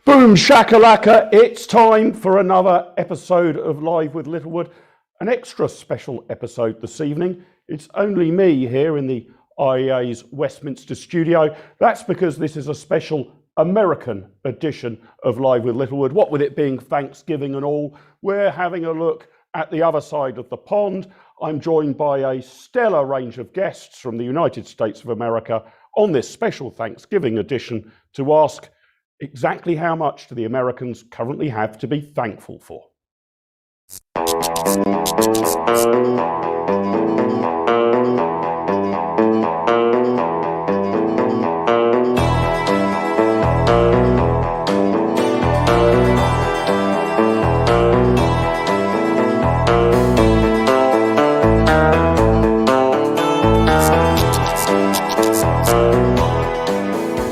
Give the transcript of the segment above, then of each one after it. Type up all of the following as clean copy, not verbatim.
Boom shakalaka, it's time for another episode of Live with Littlewood, an extra special episode this evening. It's only me here in the IEA's Westminster studio. That's because this is a special American edition of Live with Littlewood. What with it being Thanksgiving and all, we're having a look at the other side of the pond. I'm joined by a stellar range of guests from the United States of America on this special Thanksgiving edition to ask exactly how much do the Americans currently have to be thankful for?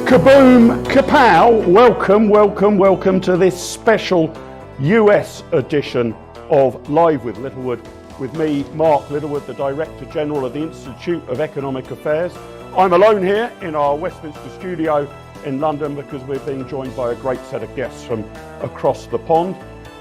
Kaboom, kapow, welcome to this special US edition of Live with Littlewood with me, Mark Littlewood, the Director General of the Institute of Economic Affairs. I'm alone here in our Westminster studio in London because we're being joined by a great set of guests from across the pond.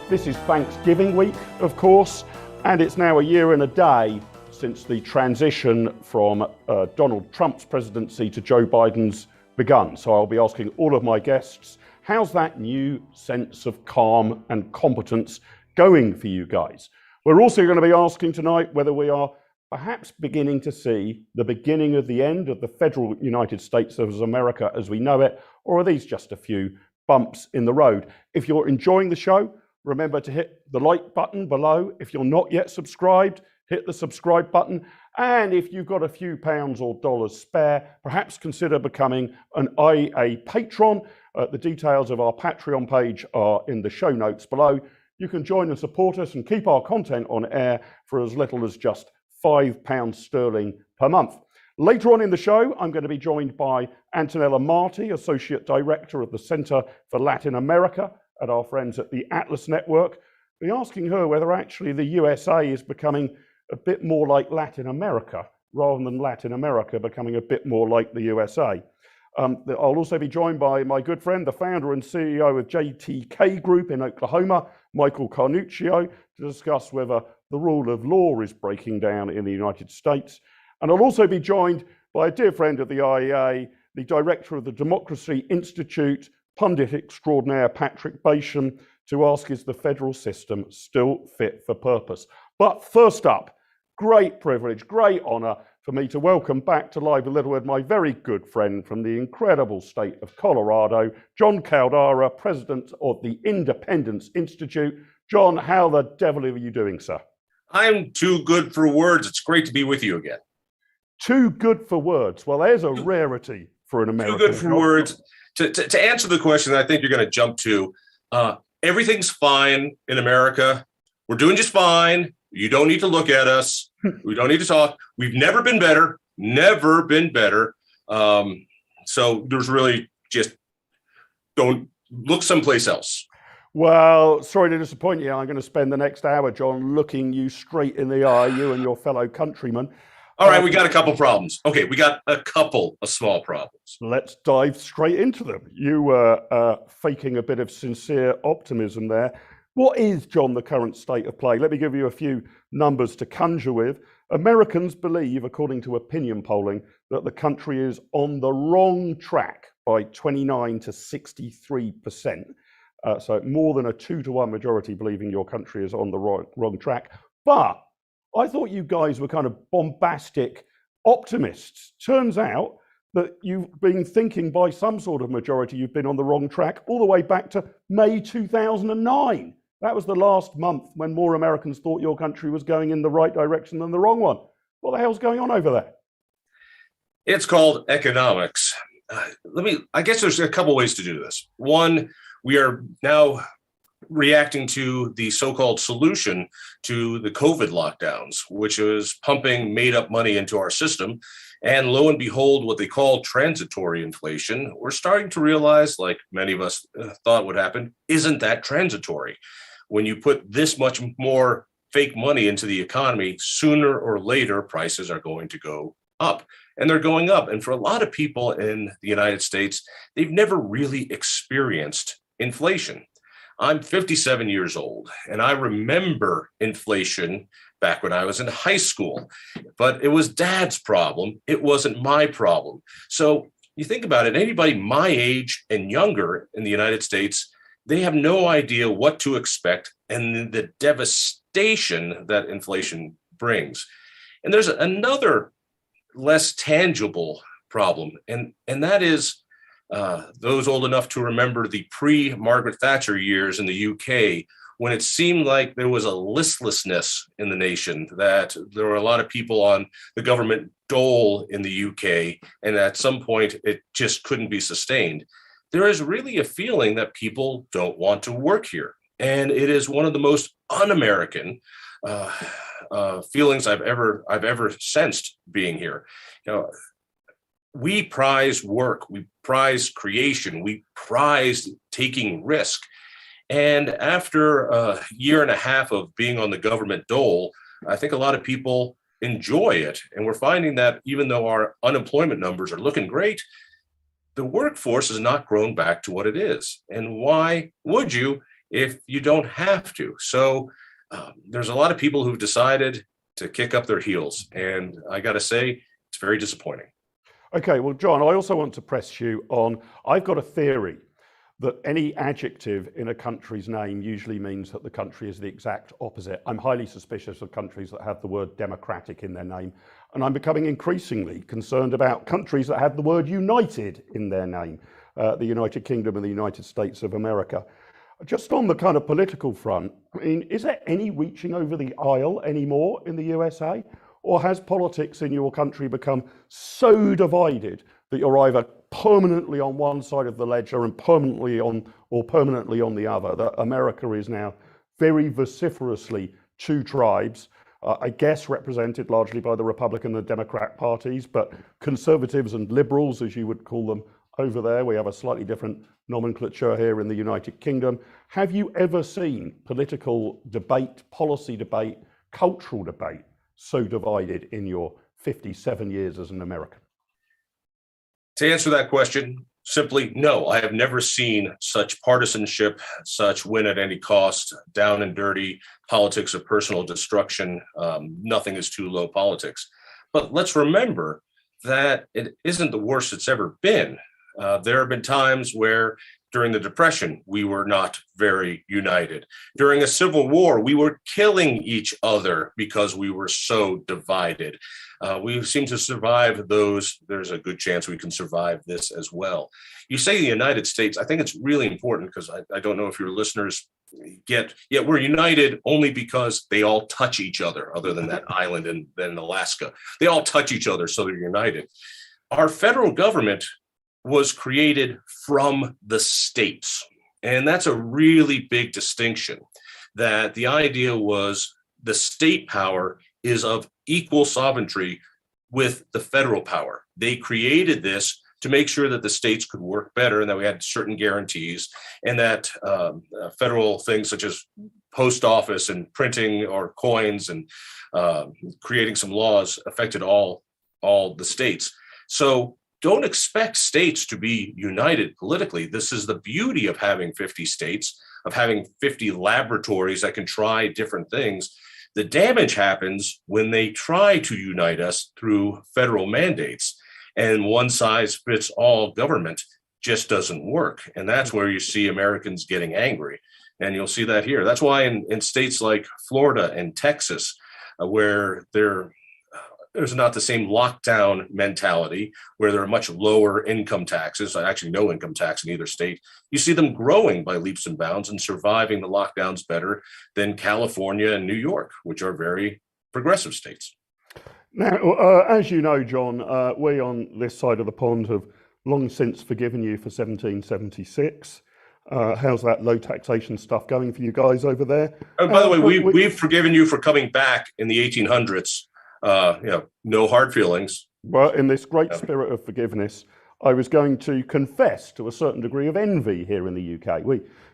This is Thanksgiving week, of course, and it's now a year and a day since the transition from Donald Trump's presidency to Joe Biden's begun. So I'll be asking all of my guests, how's that new sense of calm and competence going for you guys? We're also going to be asking tonight whether we are perhaps beginning to see the beginning of the end of the federal United States of America as we know it, or are these just a few bumps in the road? If you're enjoying the show, remember to hit the like button below. If you're not yet subscribed, hit the subscribe button. And if you've got a few pounds or dollars spare, perhaps consider becoming an IEA patron. The details of our Patreon page are in the show notes below. You can join and support us and keep our content on air for as little as just £5 sterling per month. Later on in the show, I'm going to be joined by Antonella Marty, Associate Director of the Center for Latin America at our friends at the Atlas Network. We're asking her whether actually the USA is becoming a bit more like Latin America, rather than Latin America becoming a bit more like the USA. I'll also be joined by my good friend, the founder and CEO of JTK Group in Oklahoma, Michael Carnuccio, to discuss whether the rule of law is breaking down in the United States. And I'll also be joined by a dear friend of the IEA, the director of the Democracy Institute, pundit extraordinaire Patrick Basham, to ask, is the federal system still fit for purpose? But first up, great privilege, great honor for me to welcome back to Live with Littlewood my very good friend from the incredible state of Colorado, Jon Caldara, president of the Independence Institute. John, how the devil are you doing, sir? I'm too good for words. It's great to be with you again. Too good for words. Well, there's a rarity for an American. Too good for words. To answer the question that I think you're going to jump to, everything's fine in America. We're doing just fine. You don't need to look at us. We don't need to talk. We've never been better. So there's really just don't look someplace else. Well, sorry to disappoint you. I'm going to spend the next hour, John, looking you straight in the eye, you and your fellow countrymen. All right, we got a couple problems. Okay, we got a couple of small problems. Let's dive straight into them. You were faking a bit of sincere optimism there. What is, John, the current state of play? Let me give you a few numbers to conjure with. Americans believe, according to opinion polling, that the country is on the wrong track by 29 to 63%. So more than a 2-to-1 majority believing your country is on the wrong track. But I thought you guys were kind of bombastic optimists. Turns out that you've been thinking by some sort of majority you've been on the wrong track all the way back to May 2009. That was the last month when more Americans thought your country was going in the right direction than the wrong one. What the hell's going on over there? It's called economics. I guess there's a couple ways to do this. One, we are now reacting to the so-called solution to the COVID lockdowns, which is pumping made-up money into our system. And lo and behold, what they call transitory inflation, we're starting to realize, like many of us thought would happen, isn't that transitory. When you put this much more fake money into the economy, sooner or later, prices are going to go up. And they're going up. And for a lot of people in the United States, they've never really experienced inflation. I'm 57 years old, and I remember inflation back when I was in high school, but it was Dad's problem. It wasn't my problem. So you think about it, anybody my age and younger in the United States, they have no idea what to expect and the devastation that inflation brings. And there's another less tangible problem, and that is those old enough to remember the pre-Margaret Thatcher years in the UK, when it seemed like there was a listlessness in the nation, that there were a lot of people on the government dole in the UK, and at some point it just couldn't be sustained. There is really a feeling that people don't want to work here. And it is one of the most un-American feelings I've ever sensed being here. You know, we prize work, we prize creation, we prize taking risk. And after a year and a half of being on the government dole, I think a lot of people enjoy it. And we're finding that even though our unemployment numbers are looking great, the workforce has not grown back to what it is. And why would you if you don't have to? So there's a lot of people who've decided to kick up their heels. And I got to say, it's very disappointing. Okay, well, John, I also want to press you on, I've got a theory that any adjective in a country's name usually means that the country is the exact opposite. I'm highly suspicious of countries that have the word democratic in their name, and I'm becoming increasingly concerned about countries that have the word united in their name, the United Kingdom and the United States of America. Just on the kind of political front, I mean, is there any reaching over the aisle anymore in the USA? Or has politics in your country become so divided that you're either permanently on one side of the ledger and permanently on the other, that America is now very vociferously two tribes, I guess represented largely by the Republican and Democrat parties, but conservatives and liberals, as you would call them over there. We have a slightly different nomenclature here in the United Kingdom. Have you ever seen political debate, policy debate, cultural debate so divided in your 57 years as an American? To answer that question, simply no. I have never seen such partisanship, such win at any cost, down and dirty politics of personal destruction. Nothing is too low politics. But let's remember that it isn't the worst it's ever been. There have been times where during the Depression, we were not very united. During a civil war, we were killing each other because we were so divided. We seem to survive those. There's a good chance we can survive this as well. You say the United States, I think it's really important because I don't know if your listeners get, yet we're united only because they all touch each other, other than that island in Alaska. They all touch each other, so they're united. Our federal government was created from the states. And that's a really big distinction, that the idea was the state power is of equal sovereignty with the federal power. They created this to make sure that the states could work better and that we had certain guarantees, and that federal things such as post office and printing or coins and creating some laws affected all the states. So don't expect states to be united politically. This is the beauty of having 50 states, of having 50 laboratories that can try different things. The damage happens when they try to unite us through federal mandates, and one size fits all government just doesn't work. And that's where you see Americans getting angry. And you'll see that here. That's why in states like Florida and Texas, where there's not the same lockdown mentality, where there are much lower income taxes, actually no income tax in either state, you see them growing by leaps and bounds and surviving the lockdowns better than California and New York, which are very progressive states. Now, as you know, John, we on this side of the pond have long since forgiven you for 1776. How's that low taxation stuff going for you guys over there? Oh, by the way, we've forgiven you for coming back in the 1800s. No hard feelings. Well, in this great spirit of forgiveness, I was going to confess to a certain degree of envy here in the UK.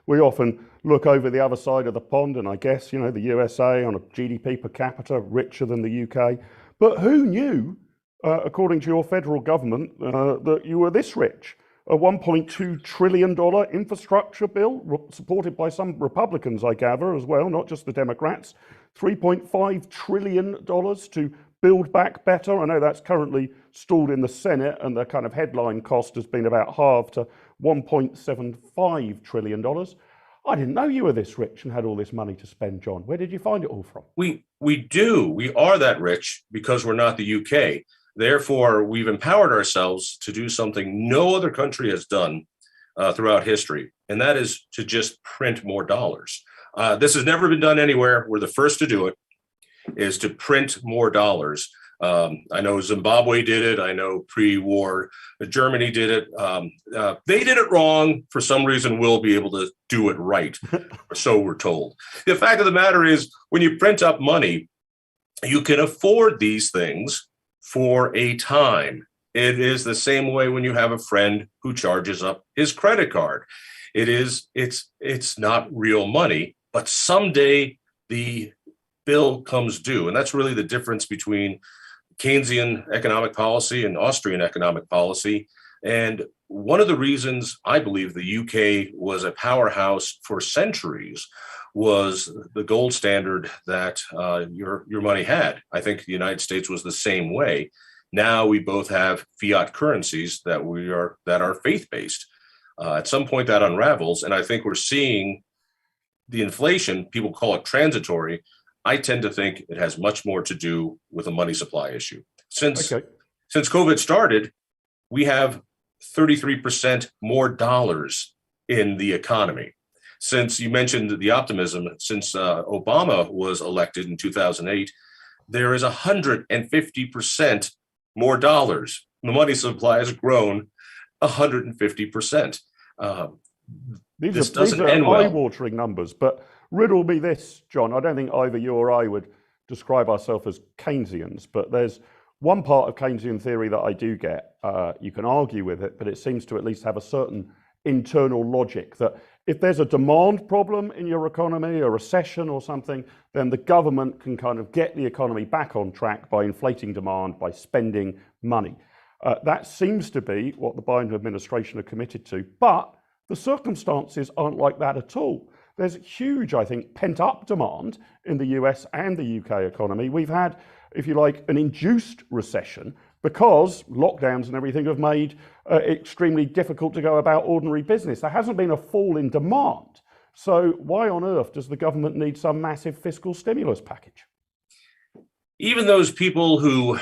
We often look over the other side of the pond, and I guess, the USA on a GDP per capita richer than the UK. But who knew, according to your federal government, that you were this rich? a $1.2 trillion infrastructure bill, supported by some Republicans, I gather, as well, not just the Democrats. $3.5 trillion to build back better. I know that's currently stalled in the Senate, and the kind of headline cost has been about halved to $1.75 trillion. I didn't know you were this rich and had all this money to spend, John. Where did you find it all from? We do. We are that rich because we're not the UK. Therefore, we've empowered ourselves to do something no other country has done throughout history, and that is to just print more dollars. This has never been done anywhere. We're the first to do it, is to print more dollars. I know Zimbabwe did it. I know pre-war Germany did it. They did it wrong. For some reason, we'll be able to do it right. So we're told. The fact of the matter is, when you print up money, you can afford these things for a time. It is the same way when you have a friend who charges up his credit card. It's not real money, but someday the bill comes due. And that's really the difference between Keynesian economic policy and Austrian economic policy. And one of the reasons I believe the UK was a powerhouse for centuries was the gold standard that your money had. I think the United States was the same way. Now we both have fiat currencies that are faith-based. At some point that unravels, and I think we're seeing the inflation. People call it transitory. I tend to think it has much more to do with a money supply issue. Since COVID started, we have 33% more dollars in the economy. Since you mentioned the optimism, since Obama was elected in 2008, there is 150% more dollars. The money supply has grown 150%. These are eye-watering numbers, but riddle me this, John. I don't think either you or I would describe ourselves as Keynesians, but there's one part of Keynesian theory that I do get. You can argue with it, but it seems to at least have a certain internal logic that if there's a demand problem in your economy, a recession or something, then the government can kind of get the economy back on track by inflating demand, by spending money. That seems to be what the Biden administration are committed to, but the circumstances aren't like that at all. There's huge, I think, pent-up demand in the US and the UK economy. We've had, if you like, an induced recession because lockdowns and everything have made it extremely difficult to go about ordinary business. There hasn't been a fall in demand. So why on earth does the government need some massive fiscal stimulus package? Even those people who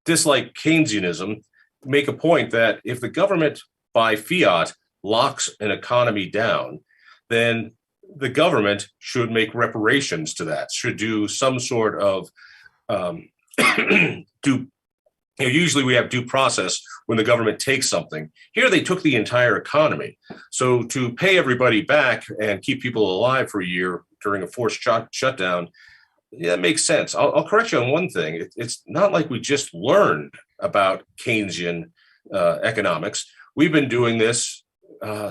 dislike Keynesianism make a point that if the government by fiat locks an economy down, then the government should make reparations to that, should do some sort of usually we have due process when the government takes something. Here they took the entire economy. So to pay everybody back and keep people alive for a year during a forced shutdown, yeah, that makes sense. I'll correct you on one thing. It's not like we just learned about Keynesian economics. We've been doing this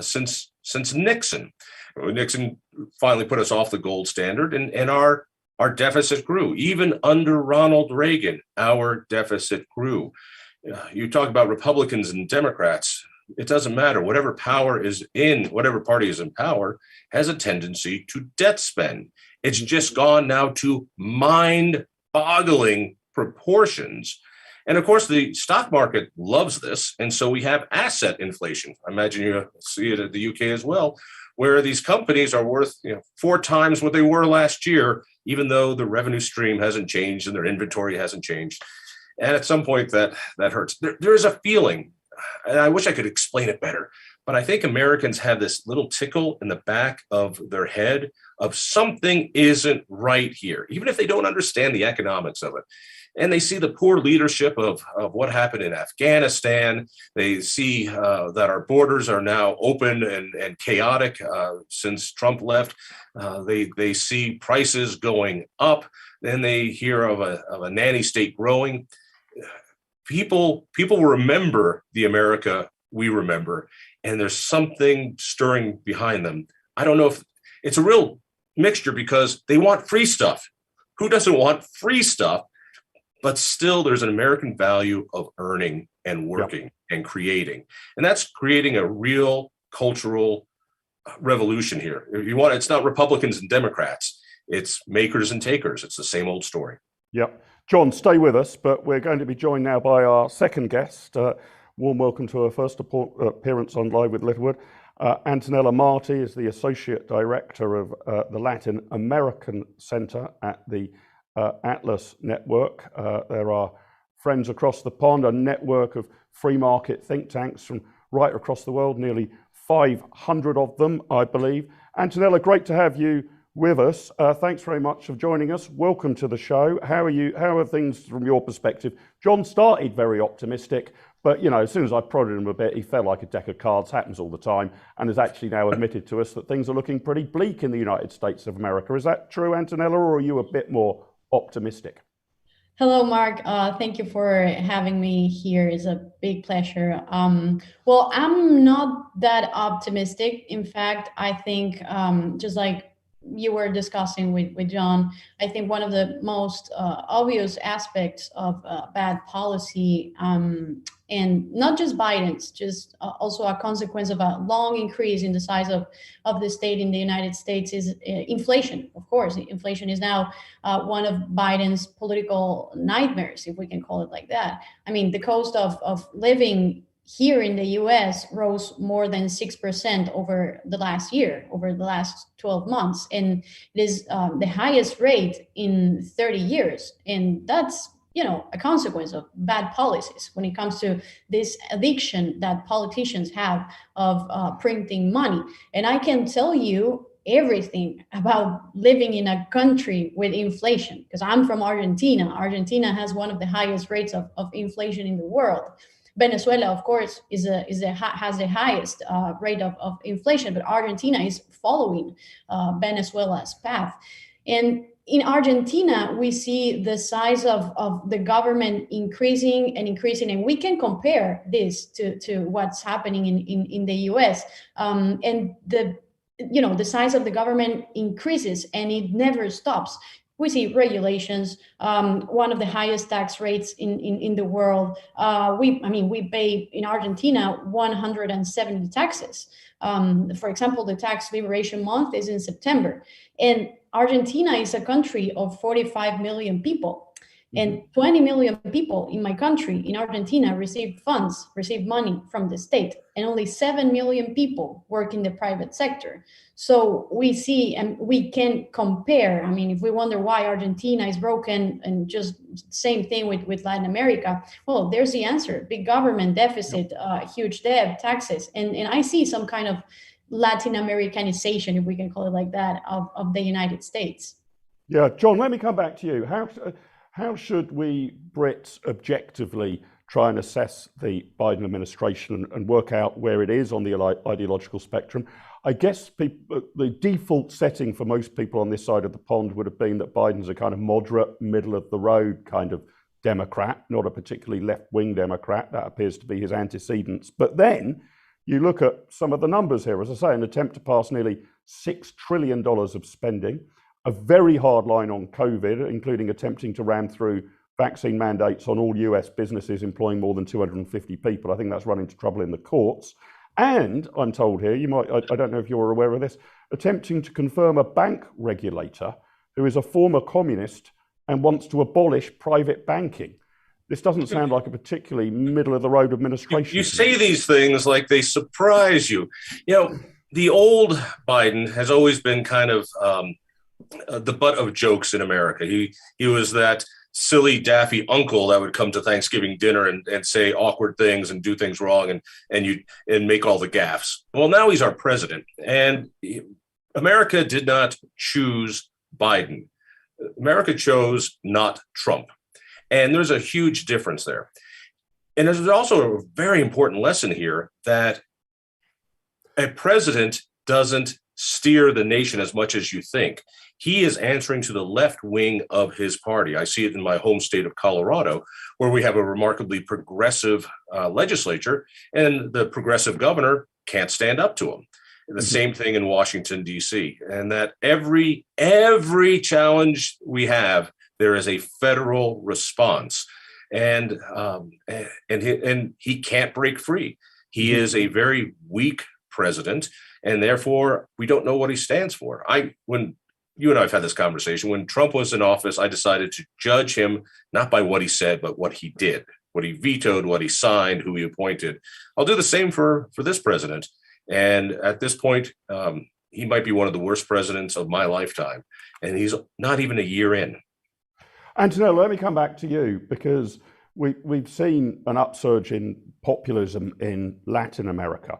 since Nixon. Nixon finally put us off the gold standard, and our deficit grew. Even under Ronald Reagan, our deficit grew. You talk about Republicans and Democrats. It doesn't matter. Whatever party is in power has a tendency to debt spend. It's just gone now to mind-boggling proportions. And of course, the stock market loves this. And so we have asset inflation. I imagine you see it at the UK as well, where these companies are worth 4 times what they were last year, even though the revenue stream hasn't changed and their inventory hasn't changed. And at some point that hurts. There is a feeling, and I wish I could explain it better, but I think Americans have this little tickle in the back of their head of something isn't right here, even if they don't understand the economics of it. And they see the poor leadership of what happened in Afghanistan. They see that our borders are now open and chaotic since Trump left. They see prices going up. Then they hear of a nanny state growing. People remember the America we remember, and there's something stirring behind them. I don't know if it's a real mixture because they want free stuff. Who doesn't want free stuff? But still, there's an American value of earning and working and creating. And that's creating a real cultural revolution here. If you want, it's not Republicans and Democrats. It's makers and takers. It's the same old story. Yep. Jon, stay with us, but we're going to be joined now by our second guest. Warm welcome to her first appearance on Live with Littlewood. Antonella Marty is the Associate Director of the Latin American Center at the Atlas Network. There are friends across the pond, a network of free market think tanks from right across the world, nearly 500 of them, I believe. Antonella, great to have you with us. Thanks very much for joining us. Welcome to the show. How are you? How are things from your perspective? Jon started very optimistic, but as soon as I prodded him a bit, he fell like a deck of cards. Happens all the time, and has actually now admitted to us that things are looking pretty bleak in the United States of America. Is that true, Antonella, or are you a bit more optimistic? Hello, Mark. Thank you for having me here. It's a big pleasure. Well, I'm not that optimistic. In fact, I think just like you were discussing with Jon, I think one of the most obvious aspects of bad policy, and not just Biden's, just also a consequence of a long increase in the size of the state in the United States, is inflation. Of course, inflation is now one of Biden's political nightmares, if we can call it like that. I mean, the cost of living here in the US rose more than 6% over the last year, over the last 12 months. And it is the highest rate in 30 years. And that's, a consequence of bad policies when it comes to this addiction that politicians have of printing money. And I can tell you everything about living in a country with inflation, because I'm from Argentina. Argentina has one of the highest rates of inflation in the world. Venezuela, of course, has the highest rate of inflation, but Argentina is following Venezuela's path. And in Argentina, we see the size of the government increasing, and we can compare this to what's happening in the US. And the size of the government increases, and it never stops. We see regulations, one of the highest tax rates in the world. We pay in Argentina 170 taxes. For example, the tax liberation month is in September. And Argentina is a country of 45 million people. And 20 million people in my country, in Argentina, receive money from the state. And only 7 million people work in the private sector. So we see, and we can compare. I mean, if we wonder why Argentina is broken, and just same thing with Latin America, well, there's the answer. Big government deficit, huge debt, taxes. And I see some kind of Latin Americanization, if we can call it like that, of the United States. Yeah, Jon, let me come back to you. How should we Brits objectively try and assess the Biden administration and work out where it is on the ideological spectrum? I guess the default setting for most people on this side of the pond would have been that Biden's a kind of moderate, middle of the road kind of Democrat, not a particularly left-wing Democrat. That appears to be his antecedents. But then you look at some of the numbers here, as I say, an attempt to pass nearly $6 trillion of spending, a very hard line on COVID, including attempting to ram through vaccine mandates on all US businesses employing more than 250 people. I think that's run into trouble in the courts. And I'm told here, I don't know if you're aware of this, attempting to confirm a bank regulator who is a former communist and wants to abolish private banking. This doesn't sound like a particularly middle-of-the-road administration. You say these things like they surprise you. The old Biden has always been kind of the butt of jokes in America. He was that silly, daffy uncle that would come to Thanksgiving dinner and say awkward things and do things wrong and make all the gaffes. Well, now he's our president, and America did not choose Biden. America chose not Trump. And there's a huge difference there. And there's also a very important lesson here that a president doesn't steer the nation as much as you think. He is answering to the left wing of his party. I see it in my home state of Colorado, where we have a remarkably progressive legislature, and the progressive governor can't stand up to him. The same thing in Washington, D.C. And that every challenge we have, there is a federal response. and he can't break free. He is a very weak president, and therefore we don't know what he stands for. When you and I have had this conversation, when Trump was in office, I decided to judge him not by what he said, but what he did, what he vetoed, what he signed, who he appointed. I'll do the same for this president. And at this point, he might be one of the worst presidents of my lifetime. And he's not even a year in. Antonella, let me come back to you, because we've seen an upsurge in populism in Latin America.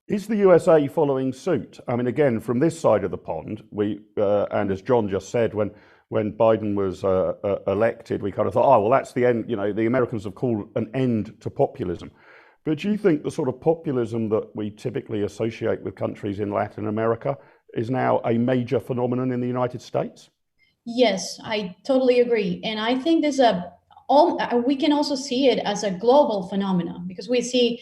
Is the USA following suit? I mean, again, from this side of the pond, and as Jon just said, when Biden was elected, we kind of thought, oh, well, that's the end. You know, the Americans have called an end to populism. But do you think the sort of populism that we typically associate with countries in Latin America is now a major phenomenon in the United States? Yes, I totally agree. And I think we can also see it as a global phenomenon, because we see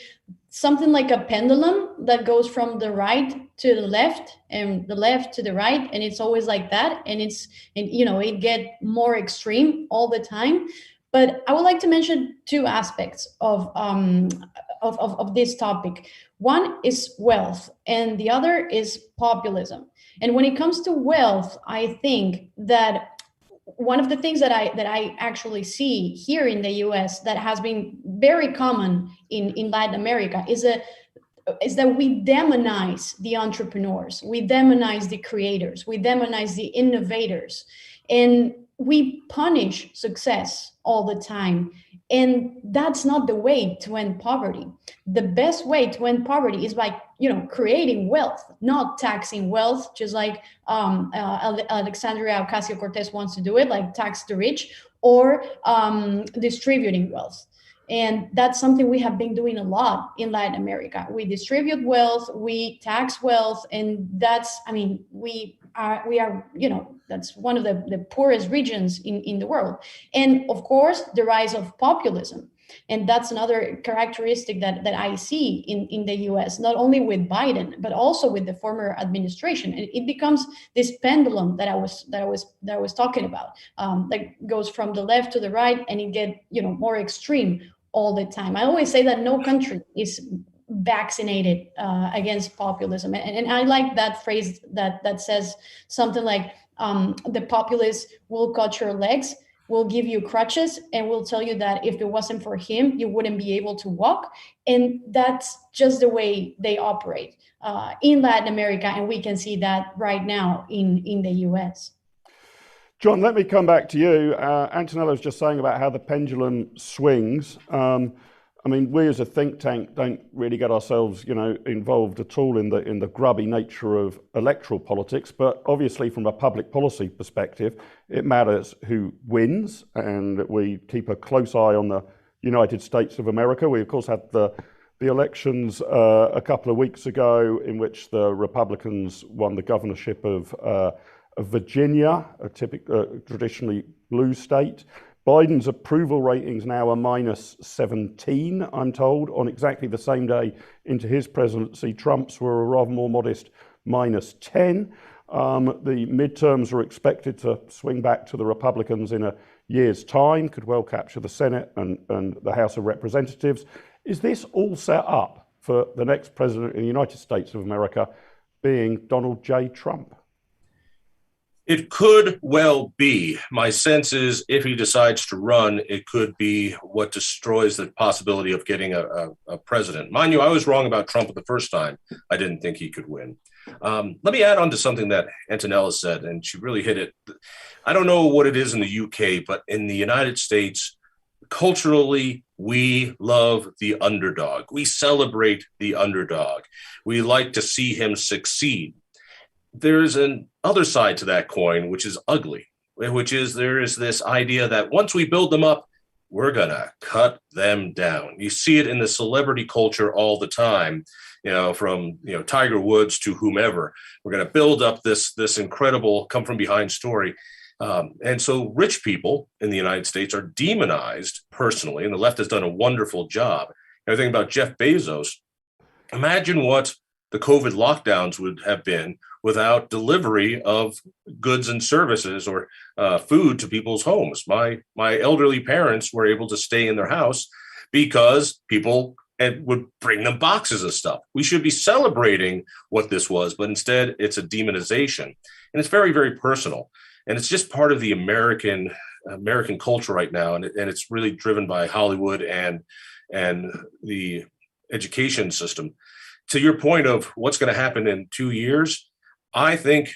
something like a pendulum that goes from the right to the left and the left to the right, and it's always like that, and it get more extreme all the time. But I would like to mention two aspects of this topic. One is wealth, and the other is populism. And when it comes to wealth, I think that one of the things that I actually see here in the US that has been very common in Latin America is that we demonize the entrepreneurs, we demonize the creators, we demonize the innovators, and we punish success all the time. And that's not the way to end poverty. The best way to end poverty is by creating wealth, not taxing wealth, just like Alexandria Ocasio-Cortez wants to do it, like tax the rich, or distributing wealth. And that's something we have been doing a lot in Latin America. We distribute wealth, we tax wealth, and that's one of the poorest regions in the world. And of course, the rise of populism. And that's another characteristic that I see in the US, not only with Biden, but also with the former administration. And it becomes this pendulum that I was talking about, that goes from the left to the right, and it get more extreme all the time. I always say that no country is vaccinated against populism, and I like that phrase that says something like the populists will cut your legs, will give you crutches, and will tell you that if it wasn't for him, you wouldn't be able to walk. And that's just the way they operate in Latin America, and we can see that right now in the US. Jon, let me come back to you. Antonella was just saying about how the pendulum swings. I mean, we as a think tank don't really get ourselves, involved at all in the grubby nature of electoral politics. But obviously, from a public policy perspective, it matters who wins, and we keep a close eye on the United States of America. We, of course, had the elections a couple of weeks ago, in which the Republicans won the governorship of Virginia, a traditionally blue state. Biden's approval ratings now are -17, I'm told, on exactly the same day into his presidency. Trump's were a rather more modest -10. The midterms are expected to swing back to the Republicans in a year's time, could well capture the Senate and the House of Representatives. Is this all set up for the next president in the United States of America being Donald J. Trump? It could well be. My sense is if he decides to run, it could be what destroys the possibility of getting a president. Mind you, I was wrong about Trump the first time. I didn't think he could win. Let me add on to something that Antonella said, and she really hit it. I don't know what it is in the UK, but in the United States, culturally, we love the underdog. We celebrate the underdog. We like to see him succeed. There's an other side to that coin, which is ugly, which is there is this idea that once we build them up, we're going to cut them down. You see it in the celebrity culture all the time, from Tiger Woods to whomever. We're going to build up this incredible come from behind story. And so rich people in the United States are demonized personally, and the left has done a wonderful job. I think about Jeff Bezos. Imagine what the COVID lockdowns would have been without delivery of goods and services or food to people's homes. My elderly parents were able to stay in their house because people would bring them boxes of stuff. We should be celebrating what this was, but instead it's a demonization. And it's very, very personal. And it's just part of the American culture right now. And it's really driven by Hollywood and the education system. To your point of what's going to happen in 2 years, I think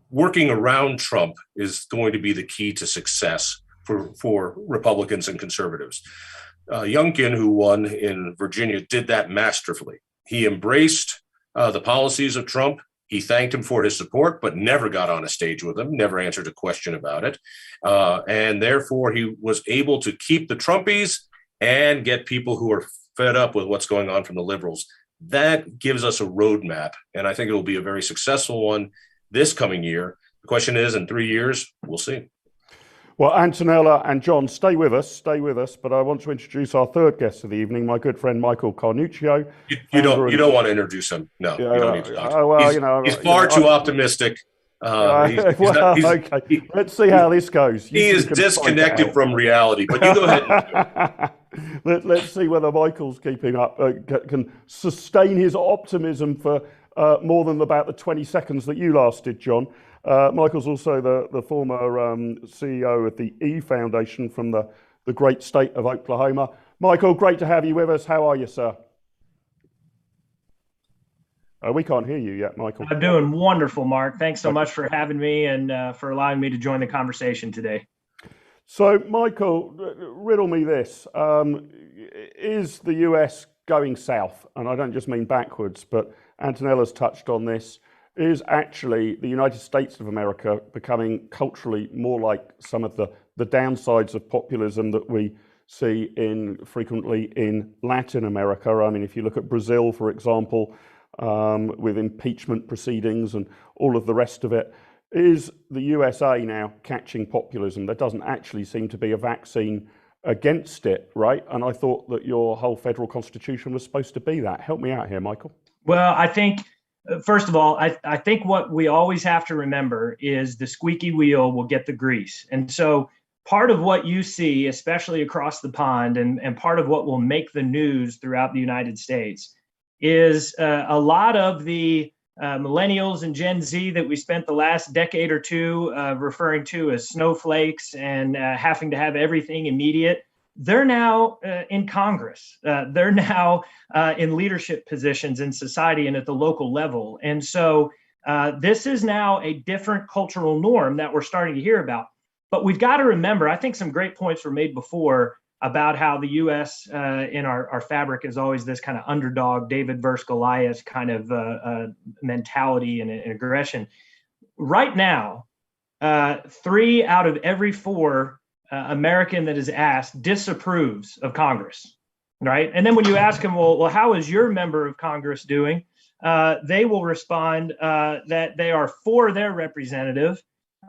working around Trump is going to be the key to success for Republicans and conservatives. Youngkin, who won in Virginia, did that masterfully. He embraced the policies of Trump. He thanked him for his support, but never got on a stage with him, never answered a question about it. And therefore, he was able to keep the Trumpies and get people who are fed up with what's going on from the liberals. That gives us a roadmap, and I think it will be a very successful one this coming year. The question is, in 3 years, we'll see. Well, Antonella and Jon, stay with us, but I want to introduce our third guest of the evening, my good friend Michael Carnuccio. You don't want to introduce him. No, you don't need to talk to him. He's far too optimistic. Okay, let's see how this goes. He is disconnected from reality, but you go ahead. Let's see whether Michael's keeping up, can sustain his optimism for more than about the 20 seconds that you lasted, Jon. Michael's also the former CEO of the E Foundation from the great state of Oklahoma. Michael, great to have you with us. How are you, sir? We can't hear you yet, Michael. I'm doing wonderful, Mark. Thanks so much for having me and for allowing me to join the conversation today. So, Michael, riddle me this. Is the US going south? And I don't just mean backwards, but Antonella's touched on this. Is actually the United States of America becoming culturally more like some of the downsides of populism that we see frequently in Latin America? I mean, if you look at Brazil, for example, with impeachment proceedings and all of the rest of it, is the USA now catching populism? There doesn't actually seem to be a vaccine against it, right? And I thought that your whole federal constitution was supposed to be that. Help me out here, Michael. Well, I think, first of all, I think what we always have to remember is the squeaky wheel will get the grease. And so part of what you see, especially across the pond, and part of what will make the news throughout the United States is a lot of the millennials and Gen Z that we spent the last decade or two referring to as snowflakes and having to have everything immediate. They're now in Congress. They're now in leadership positions in society and at the local level. And so this is now a different cultural norm that we're starting to hear about. But we've got to remember, I think some great points were made before about how the U.S. In our fabric is always this kind of underdog, David versus Goliath kind of mentality and aggression. Right now, 3 out of every 4 American that is asked disapproves of Congress, right? And then when you ask them, well, how is your member of Congress doing? They will respond that they are for their representative,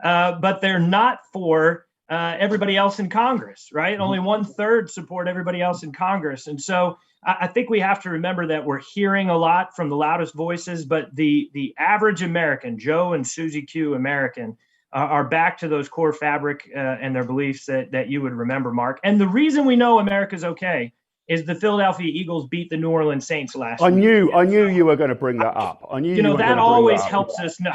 but they're not for everybody else in Congress, right? Only 1/3 support everybody else in Congress. And so I think we have to remember that we're hearing a lot from the loudest voices, but the average American, Joe and Susie Q American, are back to those core fabric and their beliefs that you would remember, Mark. And the reason we know America's okay is the Philadelphia Eagles beat the New Orleans Saints last week. I knew you were going to bring that up. I knew you know that always helps us know.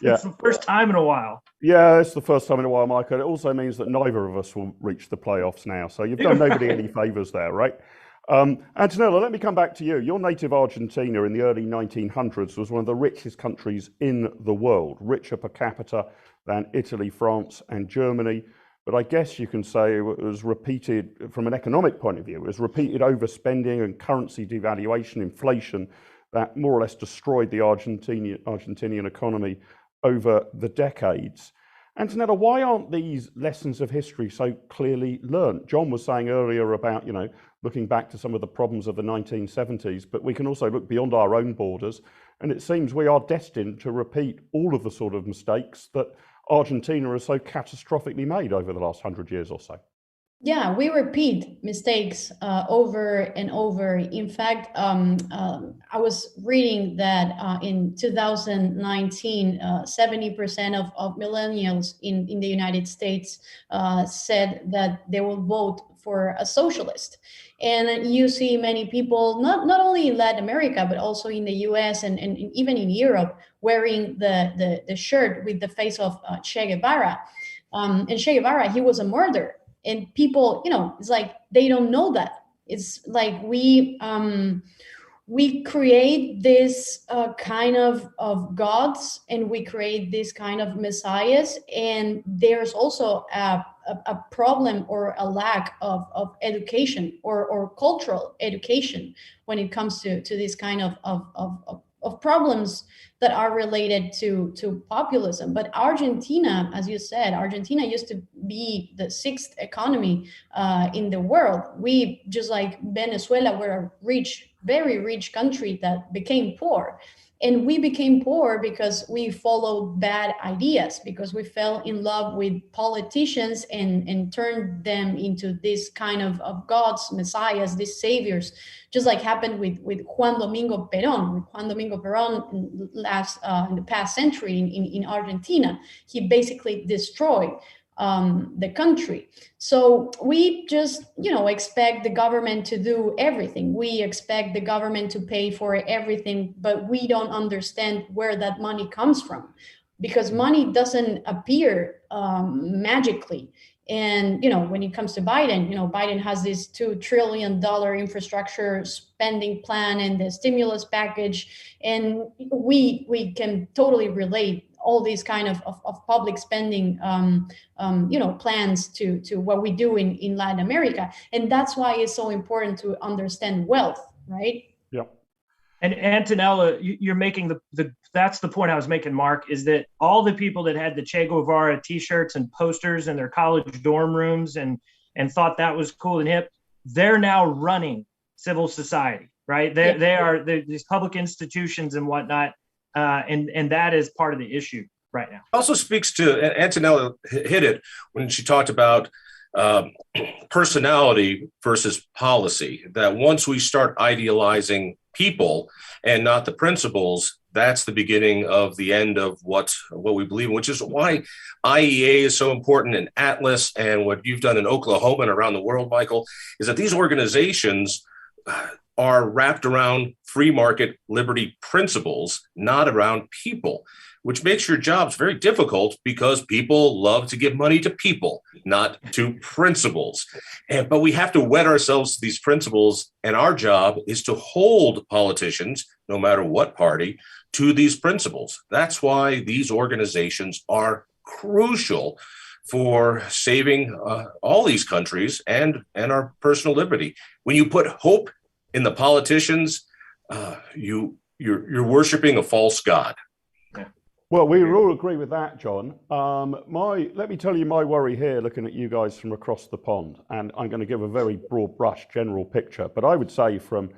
It's the first time in a while. Yeah, it's the first time in a while, Michael. It also means that neither of us will reach the playoffs now. So you've done nobody any favors there, right? Antonella, let me come back to you. Your native Argentina in the early 1900s was one of the richest countries in the world, richer per capita than Italy, France, and Germany. But I guess you can say it was repeated, from an economic point of view, it was repeated overspending and currency devaluation, inflation, that more or less destroyed the Argentinian economy over the decades. Antonella, why aren't these lessons of history so clearly learned? Jon was saying earlier about, looking back to some of the problems of the 1970s, but we can also look beyond our own borders, and it seems we are destined to repeat all of the sort of mistakes that Argentina has so catastrophically made over the last 100 years or so. Yeah, we repeat mistakes over and over. In fact, I was reading that in 2019, 70% of millennials in the United States said that they will vote for a socialist. And you see many people, not only in Latin America, but also in the US and even in Europe, wearing the shirt with the face of Che Guevara. And Che Guevara, he was a murderer, and people, it's like they don't know that. It's like we create this kind of gods, and we create this kind of messiahs, and there's also a problem or a lack of education or cultural education when it comes to this kind of problems that are related to populism. But Argentina, as you said, Argentina used to be the sixth economy in the world. We, just like Venezuela, were a rich, very rich country that became poor. And we became poor because we followed bad ideas, because we fell in love with politicians and turned them into this kind of gods, messiahs, these saviors, just like happened with Juan Domingo Perón. With Juan Domingo Perón in the past century in Argentina, he basically destroyed the country. So we just, expect the government to do everything. We expect the government to pay for everything, but we don't understand where that money comes from, because money doesn't appear magically. And, when it comes to Biden, Biden has this $2 trillion infrastructure spending plan and the stimulus package. And we can totally relate all these kind of public spending, plans to what we do in Latin America. And that's why it's so important to understand wealth, right? Yeah. And Antonella, you're making that's the point I was making, Mark, is that all the people that had the Che Guevara T-shirts and posters in their college dorm rooms and thought that was cool and hip, they're now running civil society, right? They're these public institutions and whatnot. And that is part of the issue right now. Also speaks to, Antonella hit it when she talked about personality versus policy, that once we start idealizing people and not the principles, that's the beginning of the end of what we believe in, which is why IEA is so important, and Atlas, and what you've done in Oklahoma and around the world, Michael, is that these organizations are wrapped around free market liberty principles, not around people, which makes your jobs very difficult because people love to give money to people, not to principles. But we have to wed ourselves to these principles, and our job is to hold politicians, no matter what party, to these principles. That's why these organizations are crucial for saving all these countries and our personal liberty. When you put hope in the politicians, you're worshiping a false god. Well, we all agree with that, John. Let me tell you my worry here, looking at you guys from across the pond, and I'm going to give a very broad brush general picture, but I would say from,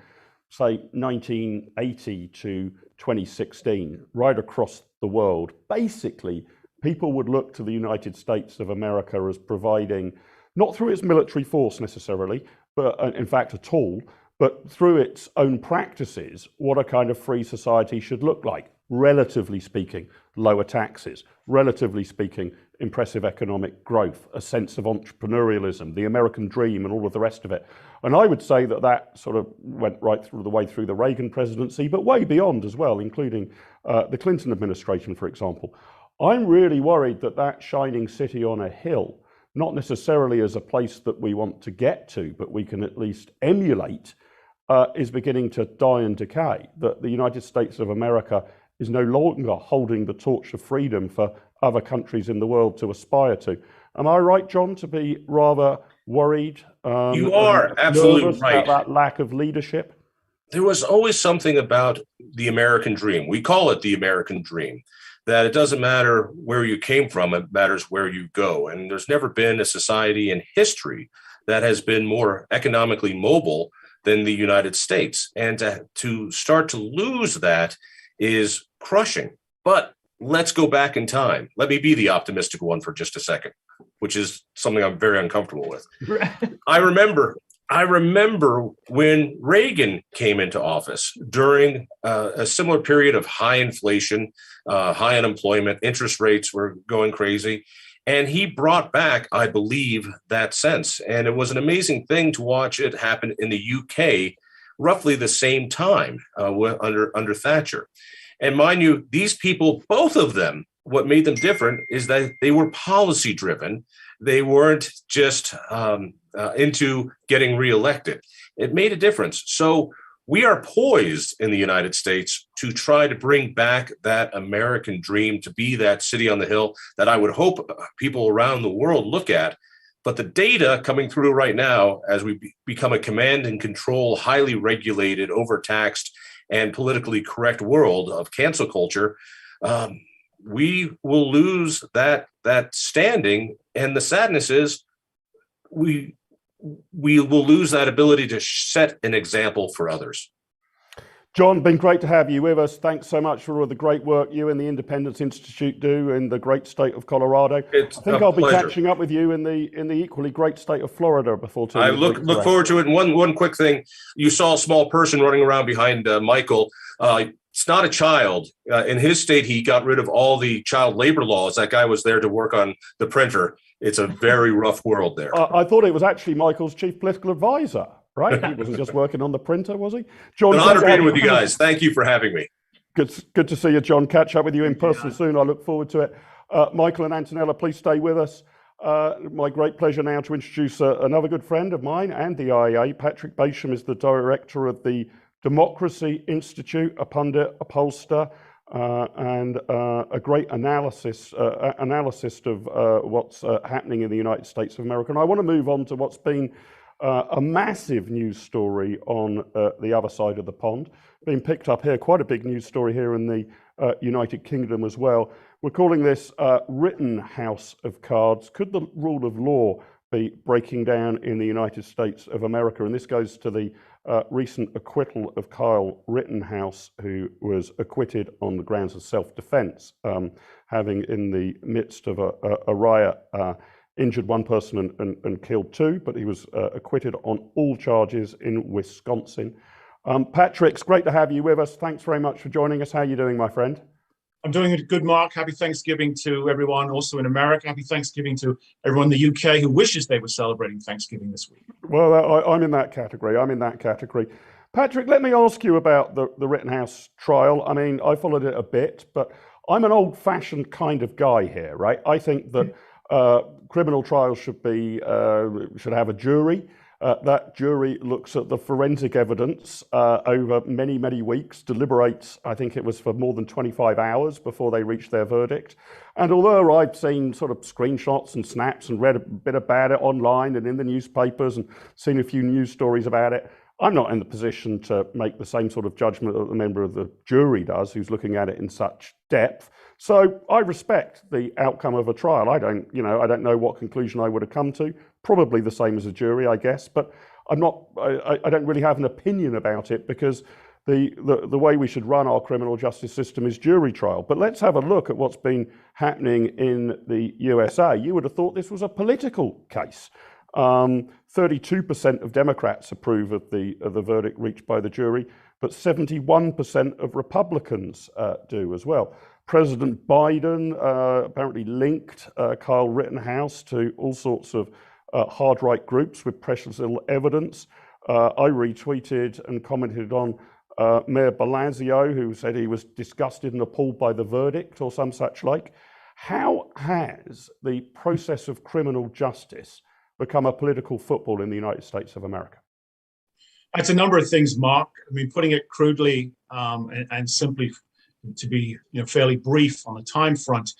1980 to 2016, right across the world, basically, people would look to the United States of America as providing, not through its military force necessarily, but in fact at all, but through its own practices, what a kind of free society should look like. Relatively speaking, lower taxes, relatively speaking, impressive economic growth, a sense of entrepreneurialism, the American dream, and all of the rest of it. And I would say that sort of went right through the way through the Reagan presidency, but way beyond as well, including the Clinton administration, for example. I'm really worried that shining city on a hill, not necessarily as a place that we want to get to, but we can at least emulate, is beginning to die and decay. That the United States of America is no longer holding the torch of freedom for other countries in the world to aspire to. Am I right, John, to be rather worried? You are absolutely right about that lack of leadership. There was always something about the American dream. We call it the American dream, that it doesn't matter where you came from, it matters where you go. And there's never been a society in history that has been more economically mobile than the United States. And to start to lose that is crushing. But let's go back in time. Let me be the optimistic one for just a second, which is something I'm very uncomfortable with. I remember when Reagan came into office during a similar period of high inflation, high unemployment, interest rates were going crazy. And he brought back, I believe, that sense. And it was an amazing thing to watch it happen in the UK roughly the same time under Thatcher. And mind you, these people, both of them, what made them different is that they were policy driven. They weren't just into getting reelected. It made a difference. So we are poised in the United States to try to bring back that American dream, to be that city on the hill that I would hope people around the world look at. But the data coming through right now, as we become a command and control, highly regulated, overtaxed, and politically correct world of cancel culture, we will lose that standing. And the sadness is we will lose that ability to set an example for others. Jon, been great to have you with us. Thanks so much for all the great work you and the Independence Institute do in the great state of Colorado. I think I'll be catching up with you in the equally great state of Florida before too. I look forward to it. And one quick thing, you saw a small person running around behind Michael. It's not a child. In his state, he got rid of all the child labor laws. That guy was there to work on the printer. It's a very rough world there. I thought it was actually Michael's chief political advisor, right? He wasn't just working on the printer, was he? Jon, an honor being with you guys. Thank you for having me. Good to see you, Jon. Catch up with you in person soon. I look forward to it. Michael and Antonella, please stay with us. My great pleasure now to introduce another good friend of mine and the IEA. Patrick Basham is the director of the Democracy Institute, a pundit, a pollster, and a great analyst of what's happening in the United States of America. And I want to move on to what's been a massive news story on the other side of the pond, being picked up here, quite a big news story here in the United Kingdom as well. We're calling this Rittenhouse of cards. Could the rule of law be breaking down in the United States of America? And this goes to the recent acquittal of Kyle Rittenhouse, who was acquitted on the grounds of self-defense, having in the midst of a riot injured one person and killed two, but he was acquitted on all charges in Wisconsin. Patrick, it's great to have you with us. Thanks very much for joining us. How are you doing, my friend? I'm doing good, Mark. Happy Thanksgiving to everyone also in America. Happy Thanksgiving to everyone in the UK who wishes they were celebrating Thanksgiving this week. Well, I'm in that category. Patrick, let me ask you about the Rittenhouse trial. I mean, I followed it a bit, but I'm an old-fashioned kind of guy here, right? I think that criminal trials should have a jury. That jury looks at the forensic evidence over many, many weeks, deliberates, I think it was for more than 25 hours before they reach their verdict. And although I've seen sort of screenshots and snaps and read a bit about it online and in the newspapers and seen a few news stories about it, I'm not in the position to make the same sort of judgment that the member of the jury does who's looking at it in such depth. So I respect the outcome of a trial. I don't know what conclusion I would have come to. Probably the same as a jury, I guess, but I don't really have an opinion about it because the way we should run our criminal justice system is jury trial. But let's have a look at what's been happening in the USA. You would have thought this was a political case. 32% of Democrats approve of the verdict reached by the jury, but 71% of Republicans do as well. President Biden apparently linked Kyle Rittenhouse to all sorts of hard right groups with precious little evidence. I retweeted and commented on Mayor Blasio, who said he was disgusted and appalled by the verdict or some such like. How has the process of criminal justice become a political football in the United States of America? It's a number of things, Mark. I mean, putting it crudely and simply to be fairly brief on the time front,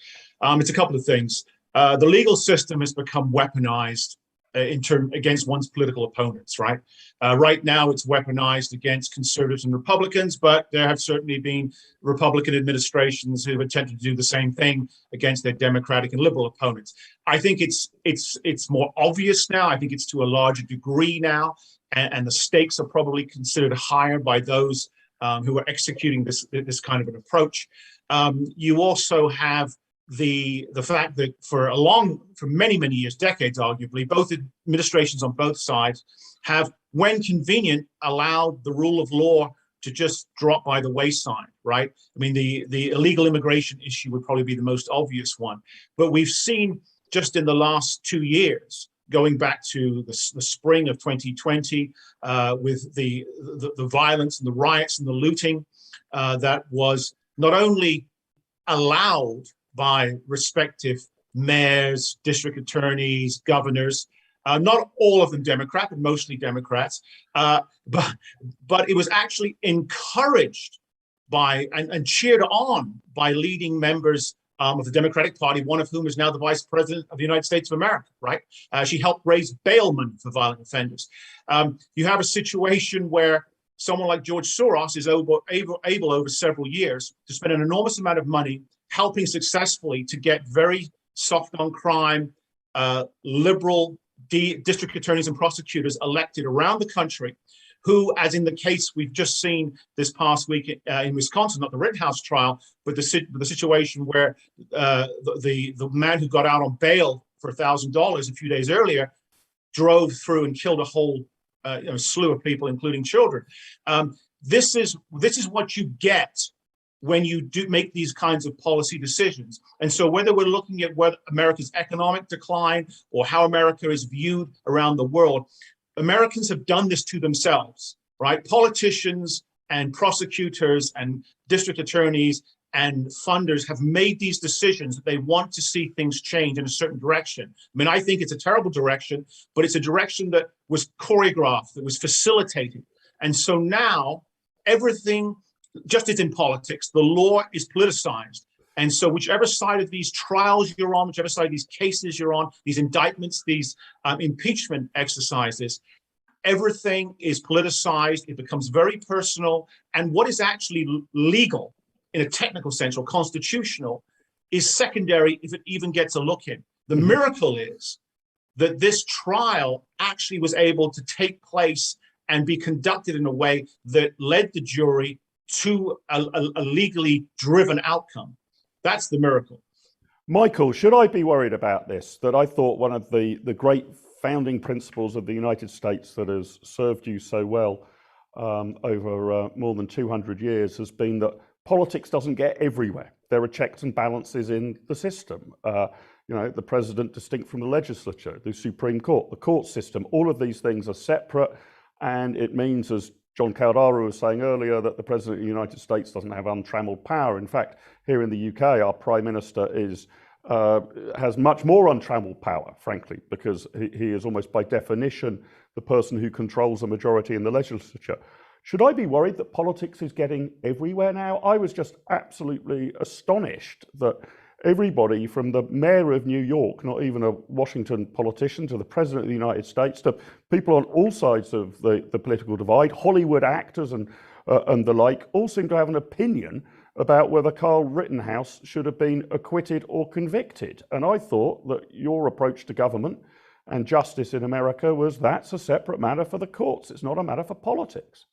it's a couple of things. The legal system has become weaponized against one's political opponents, right? Right now, it's weaponized against conservatives and Republicans, but there have certainly been Republican administrations who have attempted to do the same thing against their Democratic and liberal opponents. I think it's more obvious now. I think it's to a larger degree now, and the stakes are probably considered higher by those who are executing this kind of an approach. You also have the fact that for many years, decades, arguably, both administrations on both sides have, when convenient, allowed the rule of law to just drop by the wayside, right? I mean, the illegal immigration issue would probably be the most obvious one, but we've seen just in the last 2 years, going back to the spring of 2020, with the violence and the riots and the looting, that was not only allowed by respective mayors, district attorneys, governors, not all of them Democrat, but mostly Democrats, but it was actually encouraged by and cheered on by leading members of the Democratic Party, one of whom is now the Vice President of the United States of America, right? She helped raise bail money for violent offenders. You have a situation where someone like George Soros is able over several years to spend an enormous amount of money helping successfully to get very soft on crime, liberal district attorneys and prosecutors elected around the country, who, as in the case we've just seen this past week in Wisconsin, not the Rittenhouse trial, but the situation where the man who got out on bail for $1,000 a few days earlier drove through and killed a whole slew of people, including children. This is what you get when you do make these kinds of policy decisions. And so whether we're looking at whether America's economic decline or how America is viewed around the world, Americans have done this to themselves, right? Politicians and prosecutors and district attorneys and funders have made these decisions that they want to see things change in a certain direction. I mean, I think it's a terrible direction, but it's a direction that was choreographed, that was facilitated. And so now everything, just as in politics, the law is politicized. And so whichever side of these trials you're on, whichever side of these cases you're on, these indictments, these impeachment exercises, everything is politicized. It becomes very personal. And what is actually legal in a technical sense or constitutional is secondary if it even gets a look in. The miracle is that this trial actually was able to take place and be conducted in a way that led the jury to a legally driven outcome. That's the miracle. Michael, should I be worried about this? That I thought one of the great founding principles of the United States that has served you so well over more than 200 years has been that politics doesn't get everywhere. There are checks and balances in the system. The president distinct from the legislature, the Supreme Court, the court system, all of these things are separate. And it means, as Jon Caldara was saying earlier, that the President of the United States doesn't have untrammeled power. In fact, here in the UK, our Prime Minister has much more untrammeled power, frankly, because he is almost by definition the person who controls the majority in the legislature. Should I be worried that politics is getting everywhere now? I was just absolutely astonished that everybody from the mayor of New York, not even a Washington politician, to the president of the United States, to people on all sides of the political divide, Hollywood actors and the like, all seem to have an opinion about whether Kyle Rittenhouse should have been acquitted or convicted. And I thought that your approach to government and justice in America was that's a separate matter for the courts. It's not a matter for politics.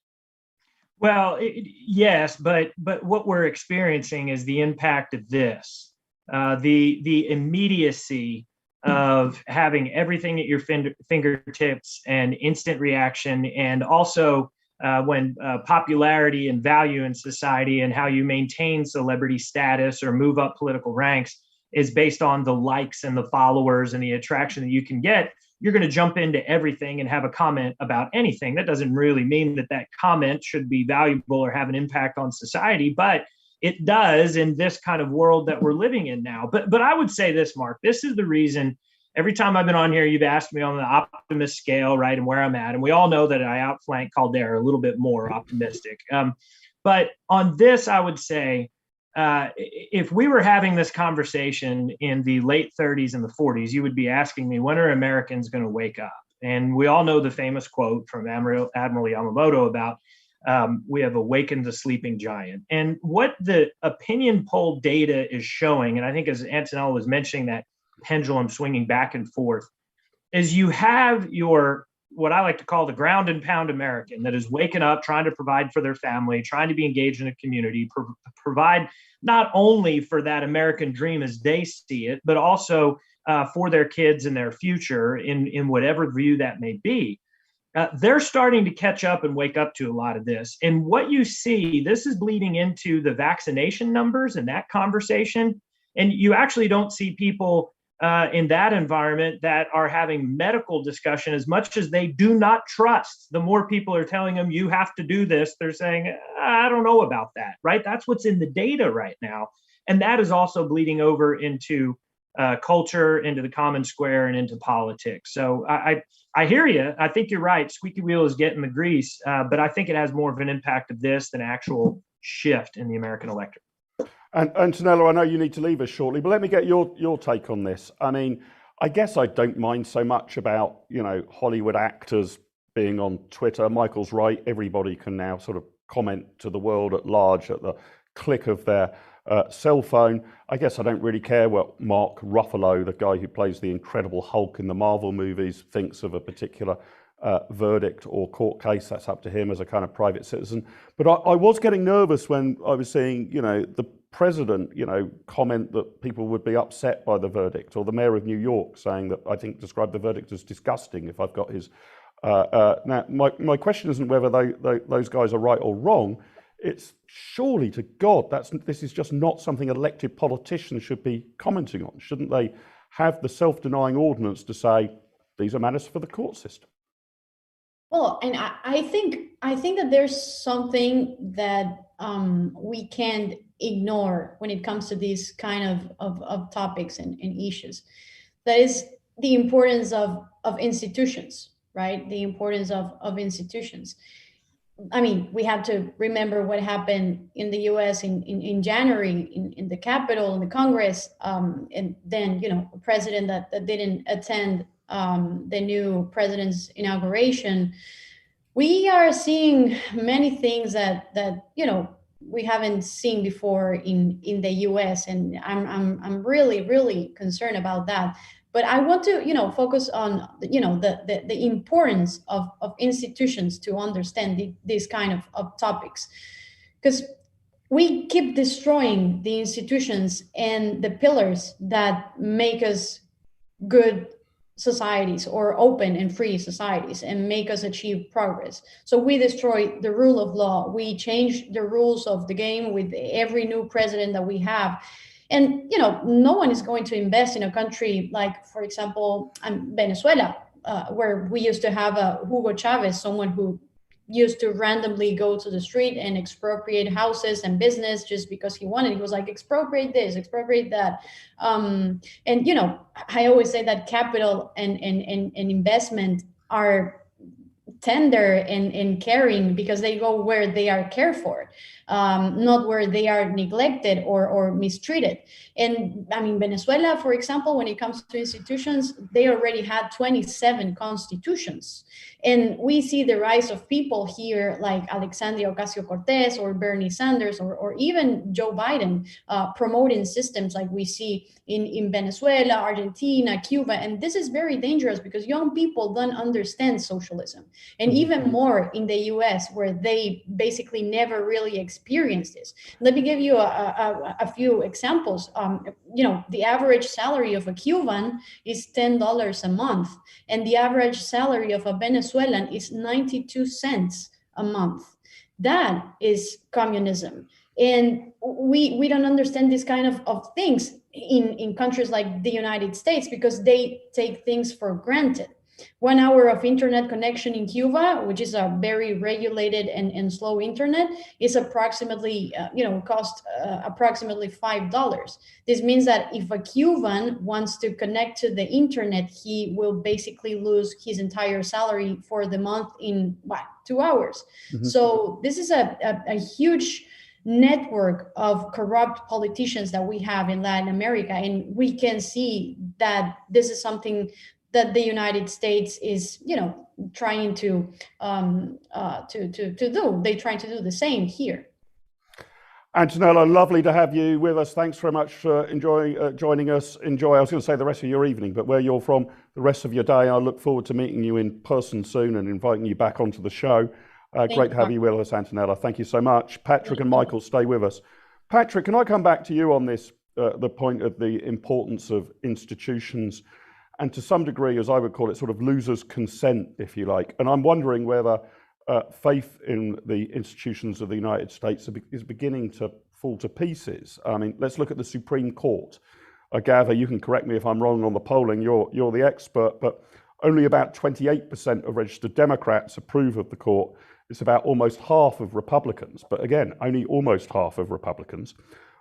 Well, yes, but what we're experiencing is the impact of this. The immediacy of having everything at your fingertips and instant reaction, and also when popularity and value in society and how you maintain celebrity status or move up political ranks is based on the likes and the followers and the attraction that you can get, you're going to jump into everything and have a comment about anything. That doesn't really mean that comment should be valuable or have an impact on society, but it does in this kind of world that we're living in now. But I would say this, Mark, this is the reason every time I've been on here, you've asked me on the optimist scale, right, and where I'm at. And we all know that I outflank Caldara a little bit more optimistic. But on this, I would say, if we were having this conversation in the late 30s and the 40s, you would be asking me, when are Americans going to wake up? And we all know the famous quote from Admiral Yamamoto about, we have awakened the sleeping giant. And what the opinion poll data is showing, and I think as Antonella was mentioning that pendulum swinging back and forth, is you have your what I like to call the ground and pound American that is waking up, trying to provide for their family, trying to be engaged in a community, provide not only for that American dream as they see it, but also for their kids and their future in whatever view that may be. They're starting to catch up and wake up to a lot of this. And what you see, this is bleeding into the vaccination numbers and that conversation. And you actually don't see people in that environment that are having medical discussion as much as they do not trust. The more people are telling them, you have to do this, they're saying, I don't know about that, right? That's what's in the data right now. And that is also bleeding over into culture, into the common square, and into politics. So I hear you. I think you're right. Squeaky wheel is getting the grease, but I think it has more of an impact of this than actual shift in the American electorate. And Antonella, I know you need to leave us shortly, but let me get your take on this. I mean, I guess I don't mind so much about, Hollywood actors being on Twitter. Michael's right. Everybody can now sort of comment to the world at large at the click of their cell phone. I guess I don't really care what Mark Ruffalo, the guy who plays the Incredible Hulk in the Marvel movies, thinks of a particular verdict or court case. That's up to him as a kind of private citizen. But I was getting nervous when I was seeing, the president, comment that people would be upset by the verdict, or the mayor of New York saying that, I think, described the verdict as disgusting, if I've got his. Now, my question isn't whether those guys are right or wrong. It's surely to God, this is just not something elected politicians should be commenting on. Shouldn't they have the self-denying ordinance to say, these are matters for the court system? Well, and I think that there's something that we can't ignore when it comes to these kind of topics and issues. That is the importance of institutions, right? The importance of institutions. I mean, we have to remember what happened in the U.S. in January in the Capitol, in the Congress, and then, a president that didn't attend the new president's inauguration. We are seeing many things that we haven't seen before in the U.S., and I'm really concerned about that. But I want to focus on the importance of institutions to understand these kind of topics, because we keep destroying the institutions and the pillars that make us good societies, or open and free societies, and make us achieve progress. So we destroy the rule of law. We change the rules of the game with every new president that we have. And, no one is going to invest in a country like, for example, Venezuela, where we used to have Hugo Chavez, someone who used to randomly go to the street and expropriate houses and business just because he wanted. He was like, expropriate this, expropriate that. And, I always say that capital and investment are tender and caring because they go where they are cared for, not where they are neglected or mistreated. And I mean, Venezuela, for example, when it comes to institutions, they already had 27 constitutions. And we see the rise of people here like Alexandria Ocasio-Cortez or Bernie Sanders or even Joe Biden promoting systems like we see in Venezuela, Argentina, Cuba. And this is very dangerous because young people don't understand socialism. And even more in the US, where they basically never really experienced this. Let me give you a few examples. The average salary of a Cuban is $10 a month, and the average salary of a Venezuelan is 92 cents a month. That is communism. And we don't understand this kind of things in countries like the United States because they take things for granted. 1 hour of internet connection in Cuba, which is a very regulated and slow internet, is approximately, cost approximately $5. This means that if a Cuban wants to connect to the internet, he will basically lose his entire salary for the month in 2 hours. Mm-hmm. So this is a huge network of corrupt politicians that we have in Latin America. And we can see that this is something that the United States is, trying to do. They're trying to do the same here. Antonella, lovely to have you with us. Thanks very much for joining us. Enjoy, I was going to say the rest of your evening, but where you're from, the rest of your day. I look forward to meeting you in person soon and inviting you back onto the show. Great to have you with us, Antonella. Thank you so much. Patrick and Michael, stay with us. Patrick, can I come back to you on this, the point of the importance of institutions and to some degree, as I would call it, sort of losers' consent, if you like. And I'm wondering whether faith in the institutions of the United States is beginning to fall to pieces. I mean, let's look at the Supreme Court. I gather, you can correct me if I'm wrong on the polling, you're the expert, but only about 28% of registered Democrats approve of the court. It's about almost half of Republicans, but again, only almost half of Republicans.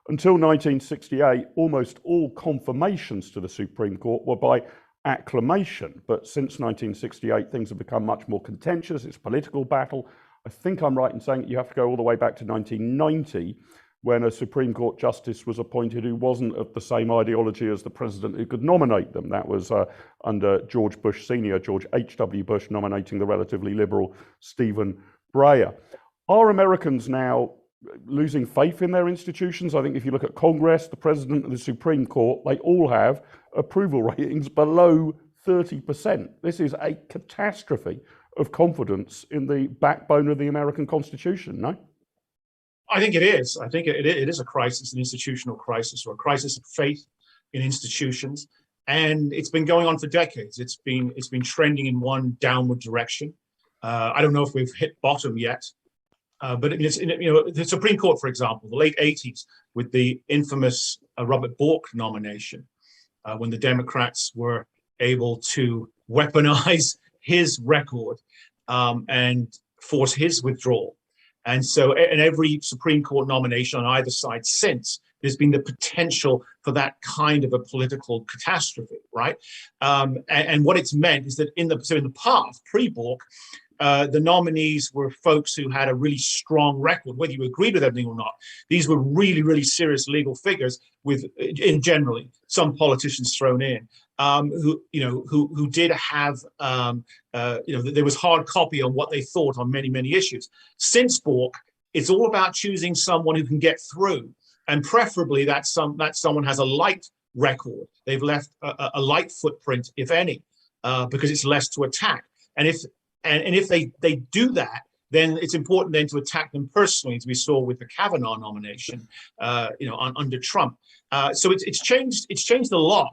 Until 1968, almost all confirmations to the Supreme Court were by acclamation, but since 1968 things have become much more contentious. It's a political battle. I think I'm right in saying that you have to go all the way back to 1990 when a Supreme Court justice was appointed who wasn't of the same ideology as the president who could nominate them. That was under George Bush Sr., George H.W. Bush nominating the relatively liberal Stephen Breyer. Are Americans now losing faith in their institutions? I think if you look at Congress, the president and the Supreme Court, they all have approval ratings below 30%. This is a catastrophe of confidence in the backbone of the American Constitution, no? I think it is. I think it is a crisis, an institutional crisis, or a crisis of faith in institutions. And it's been going on for decades. It's been trending in one downward direction. I don't know if we've hit bottom yet. But it's, the Supreme Court, for example, the late 80s, with the infamous Robert Bork nomination, when the Democrats were able to weaponize his record and force his withdrawal. And so in every Supreme Court nomination on either side since, there's been the potential for that kind of a political catastrophe, right? And what it's meant is that in the past, pre-Bork, the nominees were folks who had a really strong record, whether you agreed with everything or not. These were really, really serious legal figures with, in generally, some politicians thrown in, who did have, there was hard copy on what they thought on many, many issues. Since Bork, it's all about choosing someone who can get through, and preferably that someone has a light record. They've left a light footprint, if any, because it's less to attack. And if they do that, then it's important then to attack them personally, as we saw with the Kavanaugh nomination, under Trump. So it's changed a lot.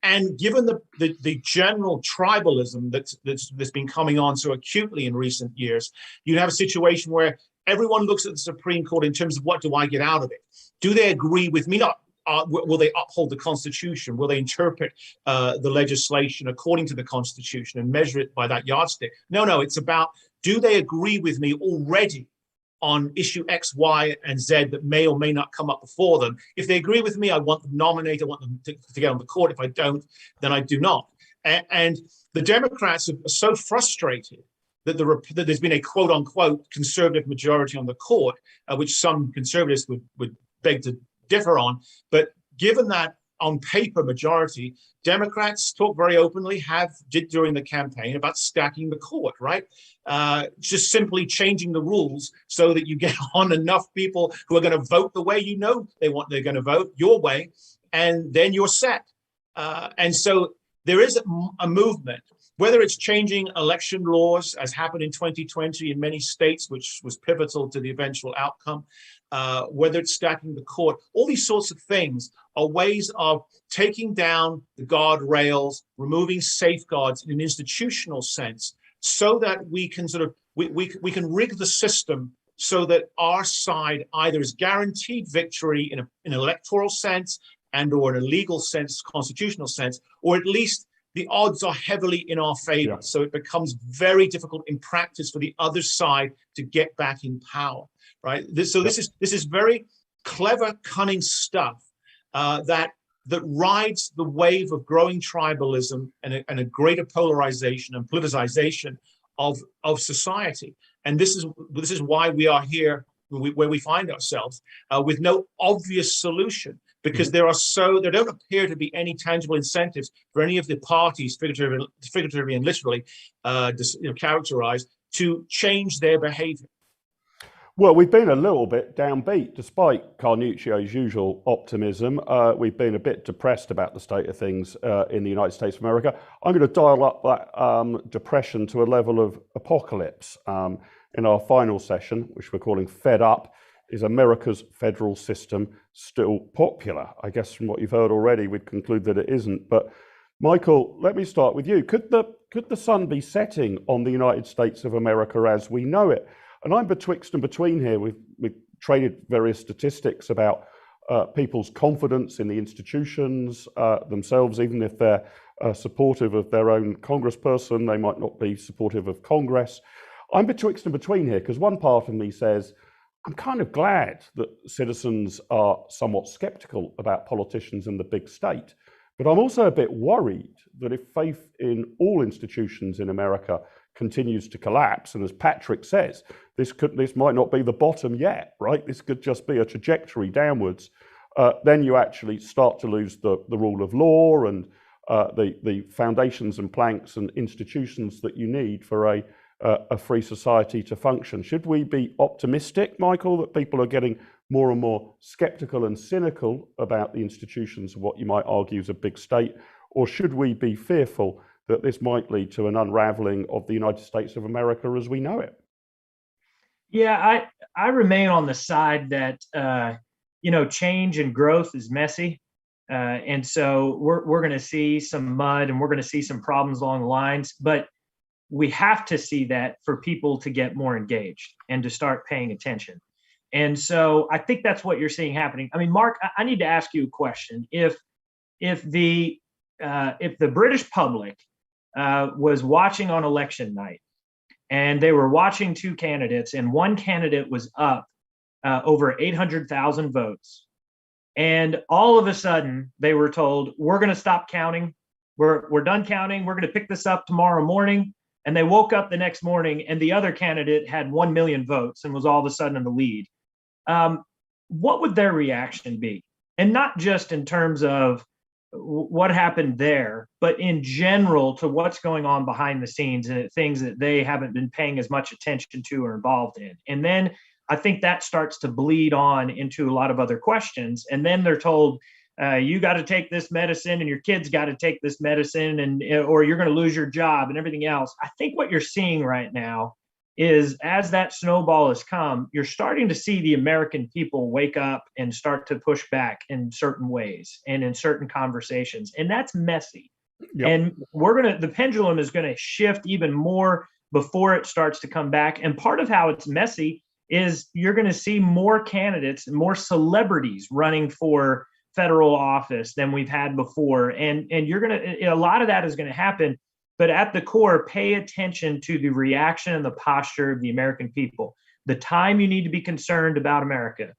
And given the general tribalism that's been coming on so acutely in recent years, you have a situation where everyone looks at the Supreme Court in terms of what do I get out of it? Do they agree with me? Not will they uphold the Constitution? Will they interpret the legislation according to the Constitution and measure it by that yardstick? No, it's about, do they agree with me already on issue X, Y, and Z that may or may not come up before them? If they agree with me, I want them nominated, I want them to get on the court. If I don't, then I do not. And the Democrats are so frustrated that there's been a quote unquote conservative majority on the court, which some conservatives would beg to differ on. But given that on paper majority, Democrats talk very openly, did during the campaign, about stacking the court, right? Just simply changing the rules so that you get on enough people who are going to vote the way they're going to vote, your way, and then you're set. And so there is a movement, whether it's changing election laws, as happened in 2020 in many states, which was pivotal to the eventual outcome, whether it's stacking the court, all these sorts of things are ways of taking down the guardrails, removing safeguards in an institutional sense, so that we can we can rig the system so that our side either is guaranteed victory in an electoral sense and or in a legal sense, constitutional sense, or at least the odds are heavily in our favor. Yeah. So it becomes very difficult in practice for the other side to get back in power, right? This is very clever, cunning stuff that rides the wave of growing tribalism and a greater polarization and politicization of society. And this is why we are here where we find ourselves with no obvious solution. Because there don't appear to be any tangible incentives for any of the parties, figuratively and literally characterized, to change their behavior. Well, we've been a little bit downbeat, despite Carnuccio's usual optimism. We've been a bit depressed about the state of things in the United States of America. I'm going to dial up that depression to a level of apocalypse in our final session, which we're calling Fed Up. Is America's federal system still popular? I guess from what you've heard already, we'd conclude that it isn't. But Michael, let me start with you. Could the sun be setting on the United States of America as we know it? And I'm betwixt and between here. We've traded various statistics about people's confidence in the institutions themselves. Even if they're supportive of their own congressperson, they might not be supportive of Congress. I'm betwixt and between here because one part of me says, I'm kind of glad that citizens are somewhat skeptical about politicians in the big state. But I'm also a bit worried that if faith in all institutions in America continues to collapse, and as Patrick says, this might not be the bottom yet, right? This could just be a trajectory downwards. Then you actually start to lose the rule of law and the foundations and planks and institutions that you need for a free society to function. Should we be optimistic, Michael, that people are getting more and more skeptical and cynical about the institutions of what you might argue is a big state? Or should we be fearful that this might lead to an unraveling of the United States of America as we know it? Yeah, I remain on the side that change and growth is messy, and so we're going to see some mud and we're going to see some problems along the lines. But we have to see that for people to get more engaged and to start paying attention. And so I think that's what you're seeing happening. I mean, Mark, I need to ask you a question. If the British public was watching on election night and they were watching two candidates and one candidate was up over 800,000 votes, and all of a sudden they were told, we're going to stop counting. We're done counting. We're going to pick this up tomorrow morning. And they woke up the next morning and the other candidate had 1 million votes and was all of a sudden in the lead. What would their reaction be? And not just in terms of what happened there, but in general to what's going on behind the scenes and things that they haven't been paying as much attention to or involved in. And then I think that starts to bleed on into a lot of other questions. And then they're told, you got to take this medicine and your kids got to take this medicine or you're going to lose your job and everything else. I think what you're seeing right now is as that snowball has come, you're starting to see the American people wake up and start to push back in certain ways and in certain conversations. And that's messy. Yep. And the pendulum is going to shift even more before it starts to come back. And part of how it's messy is you're going to see more candidates and more celebrities running for federal office than we've had before. And a lot of that is going to happen. But at the core, pay attention to the reaction and the posture of the American people. The time you need to be concerned about America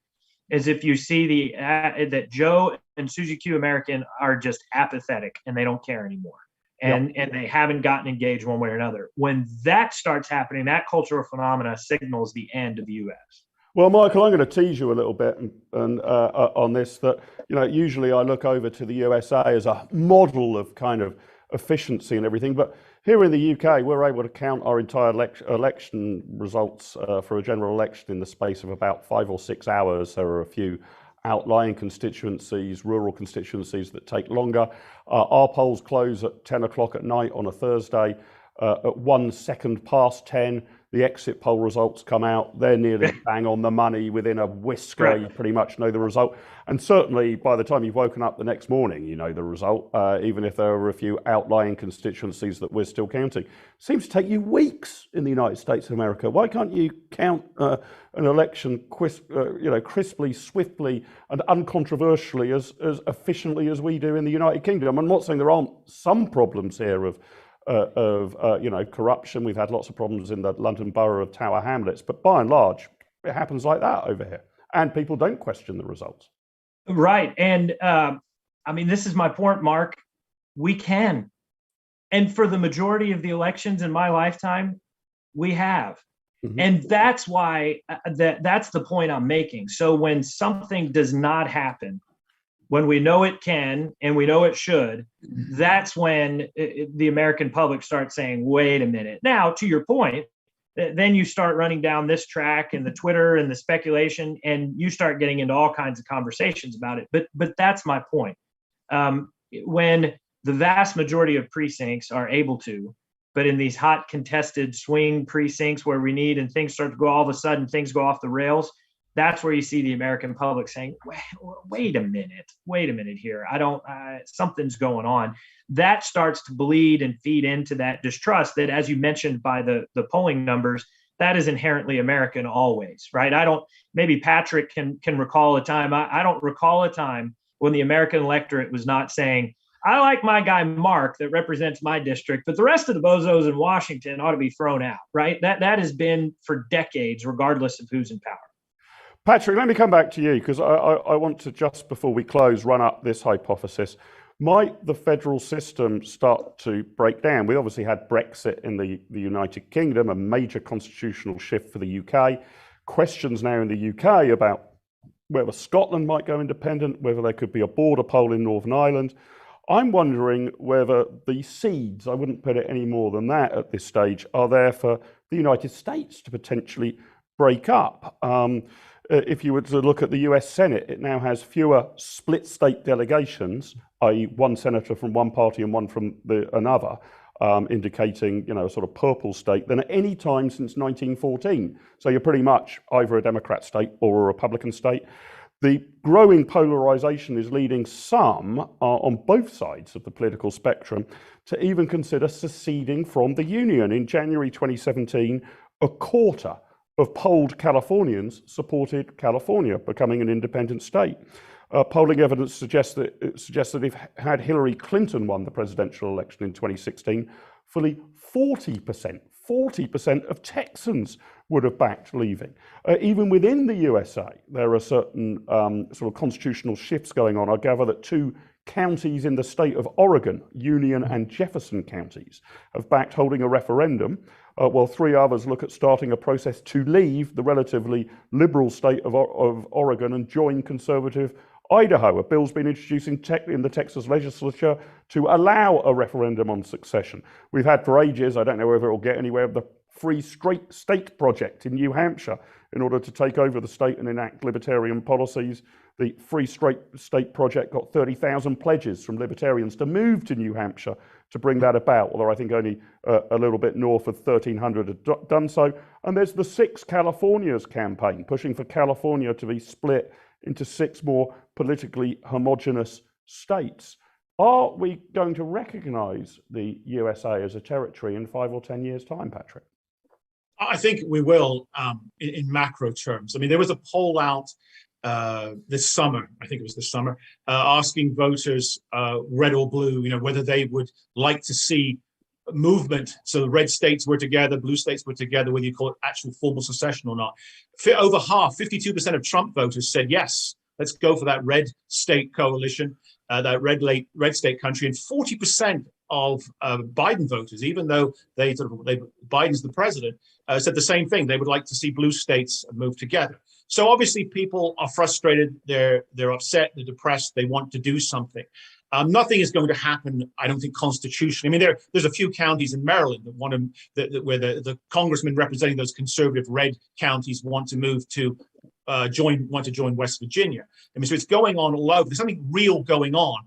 is if you see that Joe and Susie Q American are just apathetic and they don't care anymore. And they haven't gotten engaged one way or another. When that starts happening, that cultural phenomena signals the end of the U.S. Well, Michael, I'm going to tease you a little bit and on this, that, usually I look over to the USA as a model of kind of efficiency and everything. But here in the UK, we're able to count our entire election results for a general election in the space of about 5 or 6 hours. There are a few outlying constituencies, rural constituencies that take longer. Our polls close at 10 o'clock at night on a Thursday. At 1 second past 10, the exit poll results come out. They're nearly bang on the money. Within a whisker, right. You pretty much know the result. And certainly by the time you've woken up the next morning, you know the result, even if there are a few outlying constituencies that we're still counting. It seems to take you weeks in the United States of America. Why can't you count an election crisply, swiftly, and uncontroversially as efficiently as we do in the United Kingdom? I'm not saying there aren't some problems here of corruption. We've had lots of problems in the London borough of Tower Hamlets, but by and large, it happens like that over here, and people don't question the results. Right, and this is my point, Mark. We can, and for the majority of the elections in my lifetime, we have, and that's why that's the point I'm making. So when something does not happen, when we know it can and we know it should, that's when the American public starts saying, wait a minute. Now, to your point, then you start running down this track and the Twitter and the speculation, and you start getting into all kinds of conversations about it. But that's my point. When the vast majority of precincts are able to, but in these hot contested swing precincts where we need, and things start to go, all of a sudden things go off the rails, that's where you see the American public saying, wait a minute here. Something's going on. That starts to bleed and feed into that distrust that, as you mentioned by the polling numbers, that is inherently American always, right? Maybe Patrick can recall a time. I don't recall a time when the American electorate was not saying, I like my guy Mark that represents my district, but the rest of the bozos in Washington ought to be thrown out, right? That has been for decades, regardless of who's in power. Patrick, let me come back to you, because I want to, just before we close, run up this hypothesis. Might the federal system start to break down? We obviously had Brexit in the United Kingdom, a major constitutional shift for the UK. Questions now in the UK about whether Scotland might go independent, whether there could be a border poll in Northern Ireland. I'm wondering whether the seeds, I wouldn't put it any more than that at this stage, are there for the United States to potentially break up. If you were to look at the US Senate, it now has fewer split state delegations, i.e. one senator from one party and one from another, indicating, a sort of purple state, than at any time since 1914. So you're pretty much either a Democrat state or a Republican state. The growing polarization is leading some on both sides of the political spectrum to even consider seceding from the Union. In January 2017, a quarter of polled Californians supported California becoming an independent state. Polling evidence suggests that if had Hillary Clinton won the presidential election in 2016, fully 40% of Texans would have backed leaving. Even within the USA, there are certain sort of constitutional shifts going on. I gather that 2 counties in the state of Oregon, Union and Jefferson counties, have backed holding a referendum, while 3 others look at starting a process to leave the relatively liberal state of Oregon and join conservative Idaho. A bill's been introduced in the Texas legislature to allow a referendum on succession. We've had for ages, I don't know whether it will get anywhere, the Free Straight State Project in New Hampshire in order to take over the state and enact libertarian policies. The Free Straight State Project got 30,000 pledges from libertarians to move to New Hampshire to bring that about, although I think only a little bit north of 1,300 had done so. And there's the Six Californias campaign, pushing for California to be split into 6 more politically homogenous states. Are we going to recognize the USA as a territory in 5 or 10 years' time, Patrick? I think we will, in macro terms. I mean, there was a poll out this summer, I think it was this summer, asking voters, red or blue, whether they would like to see movement. So the red states were together, blue states were together, whether you call it actual formal secession or not. Over half, 52% of Trump voters said, yes, let's go for that red state coalition, that red state country. And 40% of Biden voters, even though Biden's the president, said the same thing. They would like to see blue states move together. So obviously people are frustrated, they're upset, they're depressed, they want to do something. Nothing is going to happen, I don't think, constitutionally. I mean, there's a few counties in Maryland where the congressmen representing those conservative red counties want to move to join West Virginia. I mean, so it's going on all over. There's something real going on,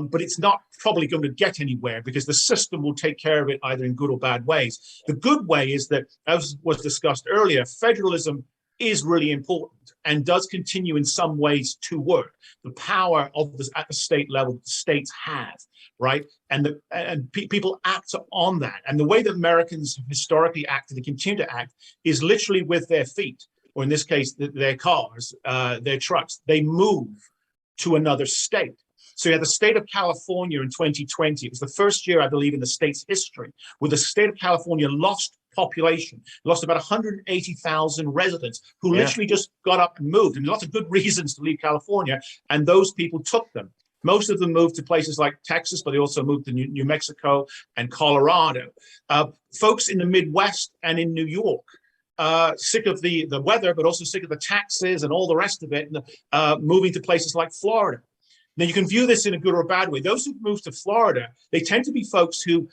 but it's not probably going to get anywhere because the system will take care of it either in good or bad ways. The good way is that, as was discussed earlier, federalism is really important and does continue in some ways to work. The power of this at the state level, the states have, right? And people act on that. And the way that Americans have historically acted and continue to act is literally with their feet, or in this case, their cars, their trucks. They move to another state. So you had the state of California in 2020. It was the first year, I believe, in the state's history where the state of California lost population, lost about 180,000 residents who literally just got up and moved. And lots of good reasons to leave California, and those people took them. Most of them moved to places like Texas, but they also moved to New Mexico and Colorado. Folks in the Midwest and in New York, sick of the weather, but also sick of the taxes and all the rest of it, moving to places like Florida. Now, you can view this in a good or a bad way. Those who move to Florida, they tend to be folks who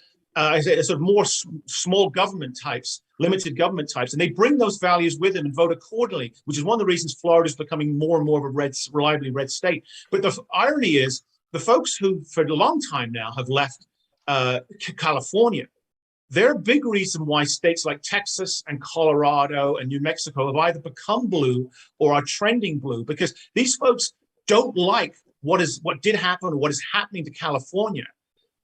sort of more small government types, limited government types, and they bring those values with them and vote accordingly, which is one of the reasons Florida is becoming more and more of a reliably red state. But the irony is, the folks who for a long time now have left California, they're a big reason why states like Texas and Colorado and New Mexico have either become blue or are trending blue, because these folks don't like what did happen or what is happening to California,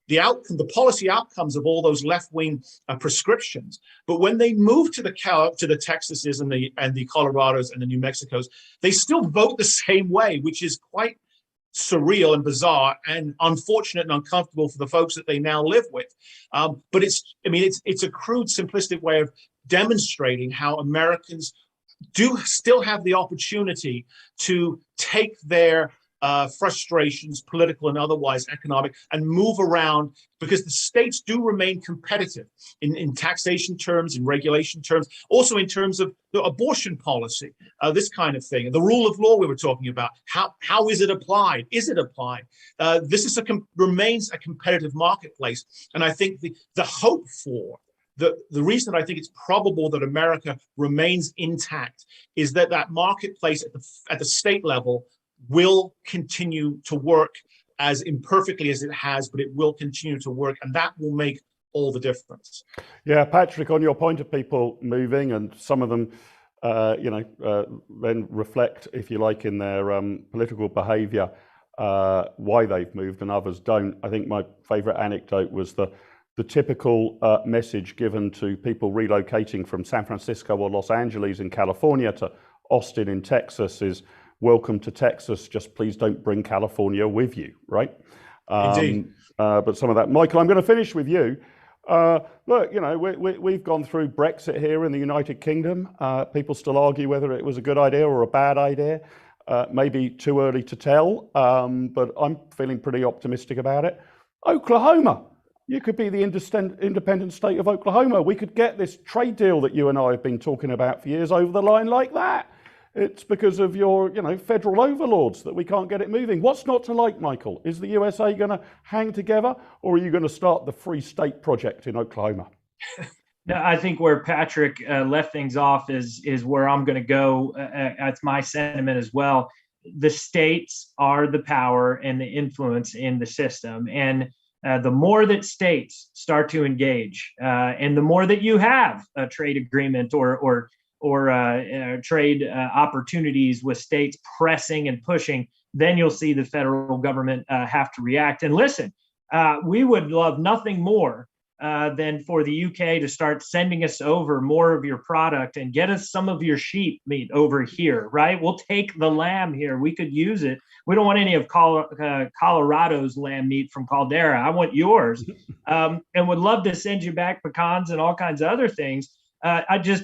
the policy outcomes of all those left-wing prescriptions. But when they move to the Texases and the Colorados and the New Mexicos, they still vote the same way, which is quite surreal and bizarre and unfortunate and uncomfortable for the folks that they now live with. But it's a crude, simplistic way of demonstrating how Americans do still have the opportunity to take their frustrations, political and otherwise economic, and move around, because the states do remain competitive in taxation terms, in regulation terms, also in terms of the abortion policy, this kind of thing. And the rule of law we were talking about, how is it applied? Is it applied? This remains a competitive marketplace. And I think the hope for the reason that I think it's probable that America remains intact is that marketplace at the state level will continue to work as imperfectly as it has, but it will continue to work, and that will make all the difference. Yeah, Patrick, on your point of people moving, and some of them, then reflect, if you like, in their political behaviour, why they've moved, and others don't. I think my favourite anecdote was the typical message given to people relocating from San Francisco or Los Angeles in California to Austin in Texas is, welcome to Texas, just please don't bring California with you, right? Indeed. But some of that. Michael, I'm going to finish with you. Look, we've gone through Brexit here in the United Kingdom. People still argue whether it was a good idea or a bad idea. Maybe too early to tell, but I'm feeling pretty optimistic about it. Oklahoma, you could be the independent state of Oklahoma. We could get this trade deal that you and I have been talking about for years over the line like that. It's because of your, federal overlords that we can't get it moving. What's not to like, Michael? Is the USA going to hang together, or are you going to start the Free State Project in Oklahoma? No, I think where Patrick left things off is where I'm going to go. That's my sentiment as well. The states are the power and the influence in the system, and the more that states start to engage, and the more that you have a trade agreement or trade opportunities with states pressing and pushing, then you'll see the federal government have to react. And listen, we would love nothing more than for the UK to start sending us over more of your product and get us some of your sheep meat over here, right? We'll take the lamb here. We could use it. We don't want any of Colorado's lamb meat from Caldara. I want yours. And would love to send you back pecans and all kinds of other things.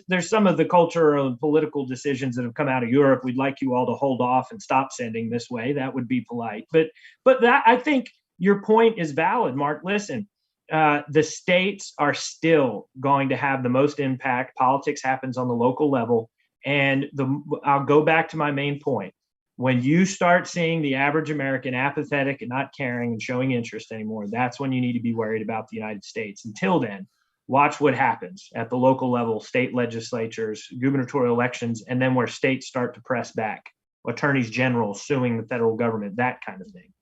There's some of the cultural and political decisions that have come out of Europe. We'd like you all to hold off and stop sending this way. That would be polite. But that, I think your point is valid, Mark. Listen, the states are still going to have the most impact. Politics happens on the local level. And I'll go back to my main point. When you start seeing the average American apathetic and not caring and showing interest anymore, that's when you need to be worried about the United States. Until then, watch what happens at the local level, state legislatures, gubernatorial elections, and then where states start to press back, attorneys general suing the federal government, that kind of thing.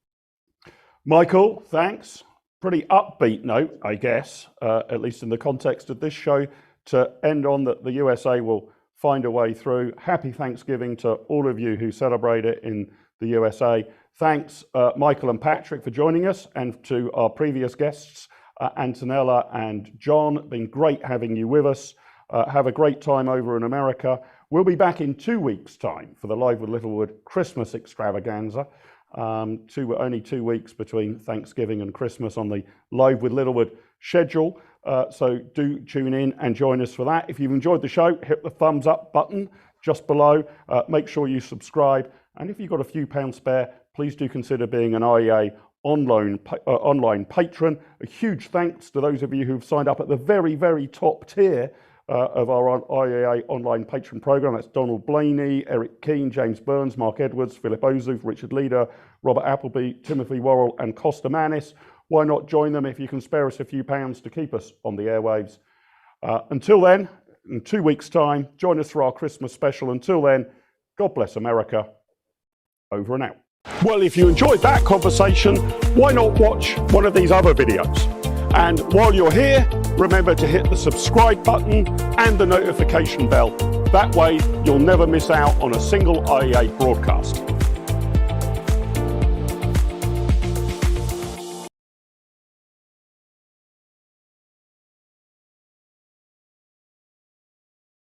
Michael, thanks. Pretty upbeat note, I guess, at least in the context of this show, to end on that the USA will find a way through. Happy Thanksgiving to all of you who celebrate it in the USA. Thanks, Michael and Patrick, for joining us, and to our previous guests, Antonella and John. Been great having you with us. Have a great time over in America. We'll be back in 2 weeks' time for the Live with Littlewood Christmas extravaganza. Only 2 weeks between Thanksgiving and Christmas on the Live with Littlewood schedule. So do tune in and join us for that. If you've enjoyed the show, hit the thumbs up button just below. Make sure you subscribe. And if you've got a few pounds spare, please do consider being an IEA online patron. A huge thanks to those of you who've signed up at the very, very top tier of our IEA online patron program. That's Donald Blaney, Eric Keane, James Burns, Mark Edwards, Philip Ozu, Richard Leader, Robert Appleby, Timothy Worrell, and Costa Manis. why not join them if you can spare us a few pounds to keep us on the airwaves? Until then, in 2 weeks' time, join us for our Christmas special. Until then, God bless America. Over and out. Well, if you enjoyed that conversation, why not watch one of these other videos? And while you're here, remember to hit the subscribe button and the notification bell. That way, you'll never miss out on a single IEA broadcast.